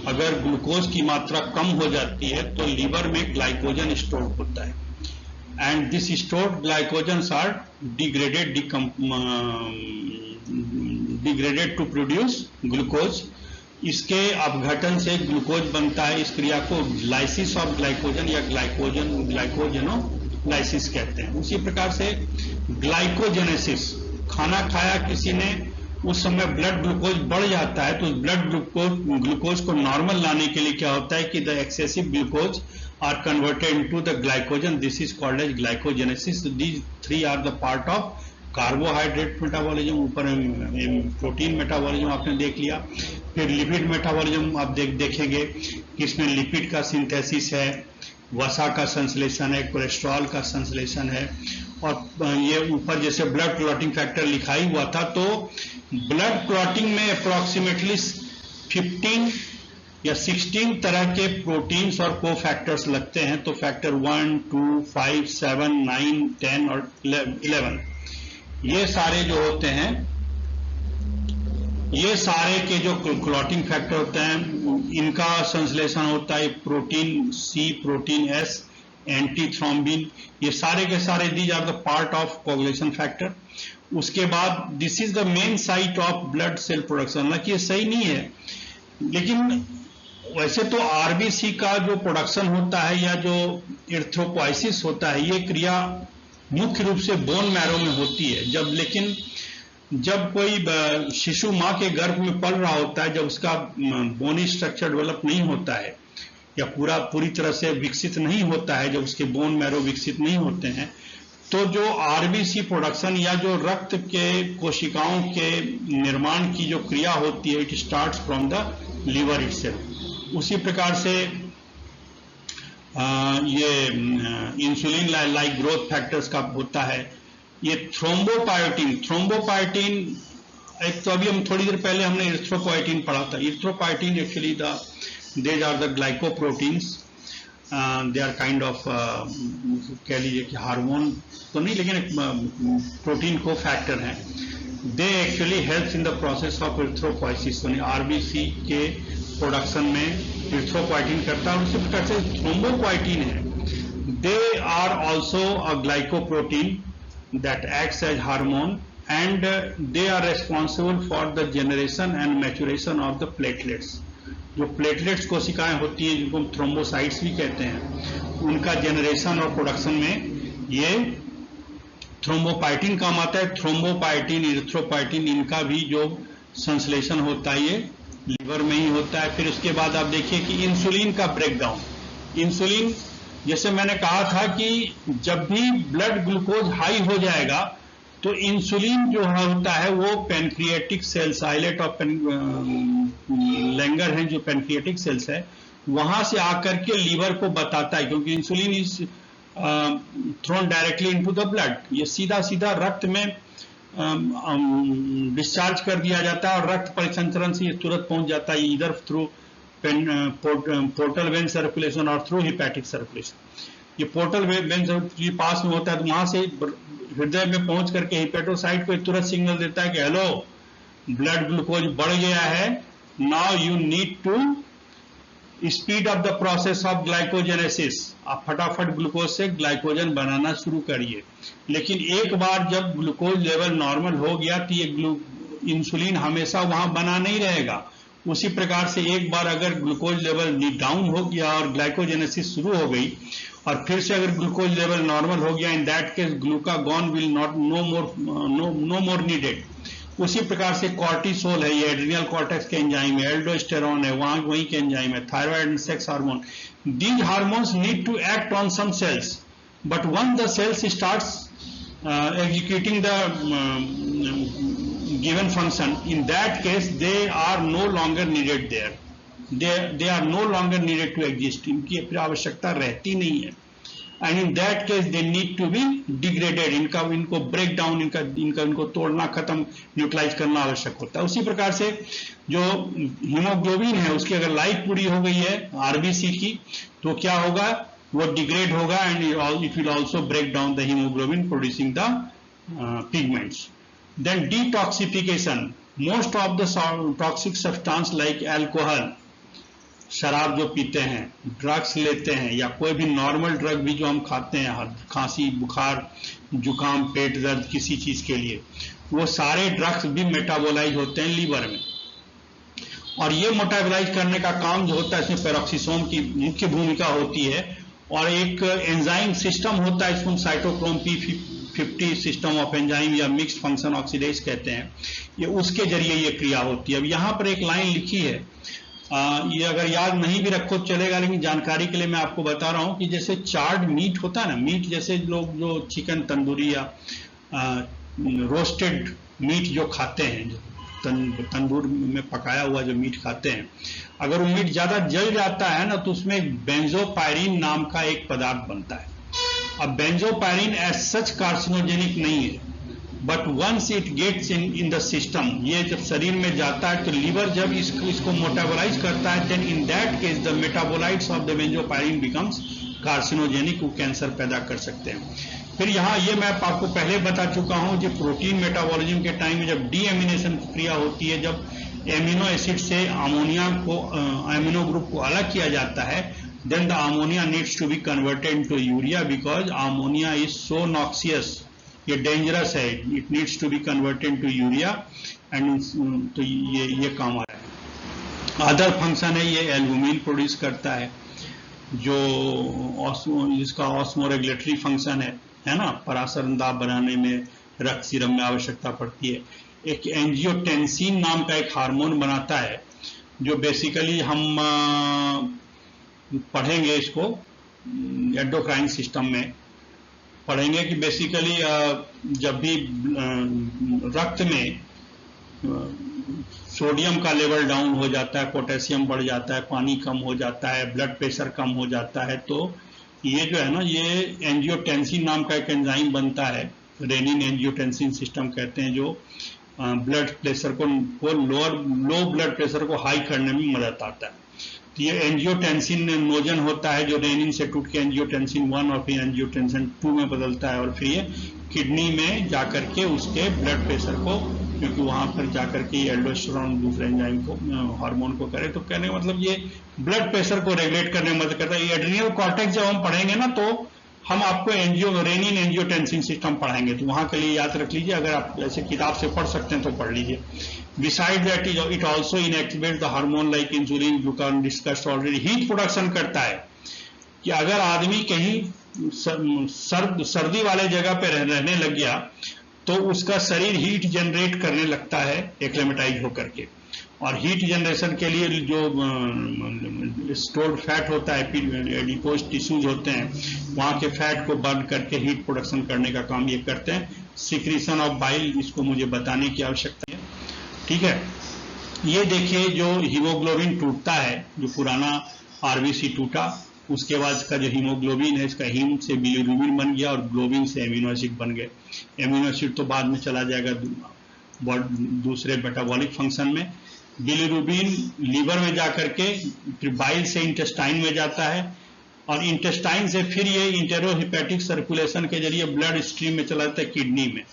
अगर ग्लूकोज की मात्रा कम हो जाती है तो लीवर में ग्लाइकोजन स्टोर होता है and this stored glycogens are degraded to produce glucose. इसके अपघटन से ग्लूकोज बनता है। इस क्रिया को लाइसिस ऑफ ग्लाइकोजन या ग्लाइकोजेनोलाइसिस कहते हैं। उसी प्रकार से ग्लाइकोजेनेसिस, खाना खाया किसी ने, उस समय ब्लड ग्लूकोज बढ़ जाता है तो ब्लड ग्लूकोज को नॉर्मल लाने के लिए क्या होता है कि the excessive glucose are converted into the glycogen. This is called as glycogenesis. These three are the part of carbohydrate metabolism, ऊपर प्रोटीन मेटाबॉलिज्म आपने देख लिया। फिर लिपिड मेटाबॉलिज्म आप देखेंगे कि इसमें लिपिड का सिंथेसिस है, वसा का संश्लेषण है, कोलेस्ट्रॉल का संश्लेषण है, और ये ऊपर जैसे ब्लड क्लॉटिंग फैक्टर लिखा ही हुआ था, तो ब्लड क्लॉटिंग में अप्रोक्सीमेटली 15 या 16 तरह के प्रोटीन्स और कोफैक्टर्स लगते हैं। तो फैक्टर 1, 2, 5, 7, 9, 10 और 11, ये सारे जो होते हैं, ये सारे के जो क्लॉटिंग फैक्टर होते हैं, इनका संश्लेषण होता है protein C, protein S, antithrombin, ये सारे के सारे these are the part of coagulation factor. उसके बाद this is the main site of blood cell production. हालांकि ये सही नहीं है, लेकिन वैसे तो आरबीसी का जो प्रोडक्शन होता है या जो इरिथ्रोपोइसिस होता है, ये क्रिया मुख्य रूप से बोन मैरो में होती है। लेकिन जब कोई शिशु माँ के गर्भ में पल रहा होता है, जब उसका बोनी स्ट्रक्चर डेवलप नहीं होता है या पूरी तरह से विकसित नहीं होता है, जब उसके बोन मैरो विकसित नहीं होते हैं, तो जो आरबीसी प्रोडक्शन या जो रक्त के कोशिकाओं के निर्माण की जो क्रिया होती है, it starts from the liver itself. उसी प्रकार से ये इंसुलिन लाइक ग्रोथ फैक्टर्स का होता है। ये थ्रोम्बोपाइटिन एक तो अभी हम थोड़ी देर पहले हमने इरिथ्रोपोइटिन पढ़ा था। Erythropoietin actually these are the glycoproteins, they are kind of कह लीजिए कि हार्मोन तो नहीं, लेकिन एक प्रोटीन को फैक्टर हैं। They actually helps in the process of erythropoiesis, यानी आरबीसी के प्रोडक्शन में इरिथ्रोपोइटिन करता है। और उसी प्रकार से थ्रोम्बोपोइटिन है, they are also a glycoprotein that acts as hormone, and they are responsible for the generation and maturation of the platelets. जो प्लेटलेट्स कोशिकाएं होती हैं, जिनको हम थ्रोम्बोसाइट्स भी कहते हैं, उनका जनरेशन और प्रोडक्शन में ये थ्रोम्बोपाइटिन काम आता है। थ्रोम्बोपाइटिन, इरिथ्रोपोइटिन, इनका भी जो संश्लेषण होता है ये लीवर में ही होता है। फिर उसके बाद आप देखिए कि इंसुलिन का ब्रेकडाउन। इंसुलिन, जैसे मैंने कहा था कि जब भी ब्लड ग्लूकोज हाई हो जाएगा तो इंसुलिन जो होता है वो pancreatic cells, islet of Langer हैं जो पैनक्रिएटिक सेल्स है, वहां से आकर के लीवर को बताता है, क्योंकि insulin is throne directly into the blood. ये सीधा सीधा रक्त में डिस्चार्ज कर दिया जाता है और रक्त परिसंचरण से ये तुरंत पहुंच जाता है, इधर थ्रू पोर्टल वेन सर्कुलेशन और थ्रू हिपैटिक सर्कुलेशन। ये पोर्टल वेन सर्कुलेशन पास में होता है, तो वहां से हृदय में पहुंच करके हिपेटोसाइट को तुरंत सिग्नल देता है कि हेलो, ब्लड ग्लूकोज बढ़ गया है, now you need to speed up the process of glycogenesis. आप फटाफट ग्लूकोज से ग्लाइकोजन बनाना शुरू करिए। लेकिन एक बार जब ग्लूकोज लेवल नॉर्मल हो गया तो ये इंसुलिन हमेशा वहां बना नहीं रहेगा। उसी प्रकार से एक बार अगर ग्लूकोज लेवल डाउन हो गया और ग्लाइकोजेनेसिस शुरू हो गई और फिर से अगर ग्लूकोज लेवल नॉर्मल हो गया, in that case glucagon will not no more needed. उसी प्रकार से कॉर्टिसोल है, ये एड्रिनल कॉर्टेक्स के एंजाइम है, एल्डोस्टेरॉन है, वहीं के एंजाइम है, thyroid and sex hormone. These hormones need to act on some cells, but one the cells starts executing the given function, in that case they are no longer needed there, they are no longer needed to exist, इनकी आवश्यकता रहती नहीं है, and in that case they need to be degraded, इनको ब्रेक डाउन, इनको तोड़ना, खत्म, न्यूट्रलाइज करना आवश्यक होता है। उसी प्रकार से जो हीमोग्लोबिन है उसकी अगर लाइफ पूरी हो गई है आरबीसी की, तो क्या होगा, वो डिग्रेड होगा and it will also break down the haemoglobin producing the pigments. Then detoxification, most of the toxic substance like alcohol, शराब जो पीते हैं, ड्रग्स लेते हैं, या कोई भी नॉर्मल ड्रग भी जो हम खाते हैं, खांसी, बुखार, जुकाम, पेट दर्द, किसी चीज के लिए, वो सारे ड्रग्स भी मेटाबोलाइज होते हैं लीवर में। और ये मेटाबोलाइज करने का काम जो होता है, इसमें पेरोक्सिसोम की मुख्य भूमिका होती है, और एक एंजाइम सिस्टम होता है, इसको cytochrome P50 system of enzyme या मिक्स्ड फंक्शन ऑक्सीडेज कहते हैं, ये उसके जरिए ये क्रिया होती है। अब यहाँ पर एक लाइन लिखी है, ये अगर याद नहीं भी रखो चलेगा, लेकिन जानकारी के लिए मैं आपको बता रहा हूँ कि जैसे चार्ड मीट होता है ना, मीट जैसे लोग जो चिकन तंदूरी या रोस्टेड मीट जो खाते हैं, जो तंदूर में पकाया हुआ जो मीट खाते हैं, अगर वो मीट ज्यादा जल जाता है ना तो उसमें बेंजोपायरिन नाम का एक पदार्थ बनता है। अब बेंजोपायरिन एज सच कार्सिनोजेनिक नहीं है, but once it gets in the system, ये जब शरीर में जाता है तो लीवर जब इसको मेटाबोलाइज करता है, then in that case the metabolites of the benzopyrene becomes carcinogenic, वो कैंसर पैदा कर सकते हैं। फिर यहाँ ये मैं आपको पहले बता चुका हूँ, जो प्रोटीन मेटाबॉलिज्म के टाइम में जब डीएमिनेशन क्रिया होती है, जब एमिनो एसिड से अमोनिया को एमिनो ग्रुप को अलग किया जाता है, then the ammonia needs to be converted into urea because ammonia is so noxious, ये डेंजरस है, it needs to be converted into urea and तो ये काम आ रहा है। अदर फंक्शन है, ये एल्बुमिन प्रोड्यूस करता है, जो जिसका ऑस्मोरेगुलेटरी फंक्शन है ना, पराशरण दाब बनाने में रक्त सीरम में आवश्यकता पड़ती है। एक एंजियोटेंसिन नाम का एक हार्मोन बनाता है, जो बेसिकली हम पढ़ेंगे इसको एंडोक्राइन सिस्टम में पढ़ेंगे कि बेसिकली जब भी रक्त में सोडियम का लेवल डाउन हो जाता है, पोटेशियम बढ़ जाता है, पानी कम हो जाता है, ब्लड प्रेशर कम हो जाता है, तो ये जो है ना, ये एंजियोटेंसिन नाम का एक एंजाइम बनता है, रेनिन एंजियोटेंसिन सिस्टम कहते हैं, जो ब्लड प्रेशर को लो ब्लड प्रेशर को हाई करने में मदद आता है। तो ये एंजियोटेंसिन नोजन होता है, जो रेनिन से टूट के एंजियोटेंसिन 1 और फिर एंजियोटेंसिन 2 में बदलता है, और फिर ये किडनी में जाकर के उसके ब्लड प्रेशर को, क्योंकि वहां पर जाकर के एल्डोस्टेरोन दूसरे एंजाइम को हार्मोन को करे, तो कहने का मतलब ये ब्लड प्रेशर को रेगुलेट करने में मदद करता है। ये एड्रिनल कॉर्टेक्स जब हम पढ़ेंगे ना, तो हम आपको रेनिन एंजियोटेंसिन सिस्टम पढ़ाएंगे, तो वहां के लिए याद रख लीजिए, अगर आप ऐसे किताब से पढ़ सकते हैं तो पढ़ लीजिए। Besides that, it also inactivates the hormone like insulin, glucagon, discussed already. Heat production करता है कि अगर आदमी कहीं सर्दी वाले जगह पे रहने लग गया तो उसका शरीर हीट जनरेट करने लगता है एक्लेमेटाइज होकर के, और हीट जनरेशन के लिए जो स्टोर्ड फैट होता है, एडिपोज टिश्यूज होते हैं, वहां के फैट को बर्न करके हीट प्रोडक्शन करने का काम ये करते हैं। सिक्रीशन ऑफ बाइल, इसको मुझे बताने की आवश्यकता है, ठीक है। ये देखिए, जो हीमोग्लोबिन टूटता है, जो पुराना आरबीसी टूटा, उसके बाद इसका जो हीमोग्लोबिन है, इसका हीम से बिलिरुबिन बन गया और ग्लोबिन से एमिनो एसिड बन गए। एमिनो एसिड तो बाद में चला जाएगा दूसरे मेटाबॉलिक फंक्शन में। बिलिरुबिन लीवर में जाकर के फिर बाइल से इंटेस्टाइन में जाता है, और इंटेस्टाइन से फिर ये इंटेरोहिपैटिक सर्कुलेशन के जरिए ब्लड स्ट्रीम में चला जाता है किडनी में।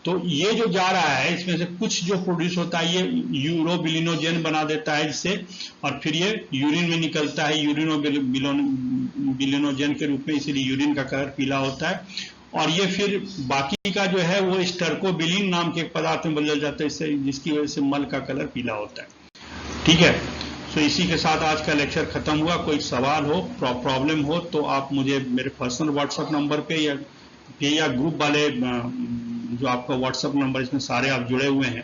तो ये जो जा रहा है, इसमें से कुछ जो प्रोड्यूस होता है ये यूरोबिलिनोजेन बना देता है जिससे, और फिर ये यूरिन में निकलता है यूरिनोबिलिनोजेन के रूप में, इसीलिए यूरिन का कलर पीला होता है। और ये फिर बाकी का जो है वो स्टर्कोबिलिन नाम के एक पदार्थ में बदल जाता है, इससे जिसकी वजह से मल का कलर पीला होता है, ठीक है। तो इसी के साथ आज का लेक्चर खत्म हुआ। कोई सवाल हो, प्रॉब्लम हो, तो आप मुझे मेरे पर्सनल व्हाट्सएप नंबर पे या ग्रुप वाले जो आपका व्हाट्सएप नंबर, इसमें सारे आप जुड़े हुए हैं,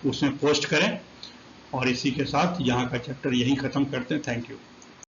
उसमें पोस्ट करें। और इसी के साथ यहाँ का चैप्टर यहीं खत्म करते हैं। Thank you.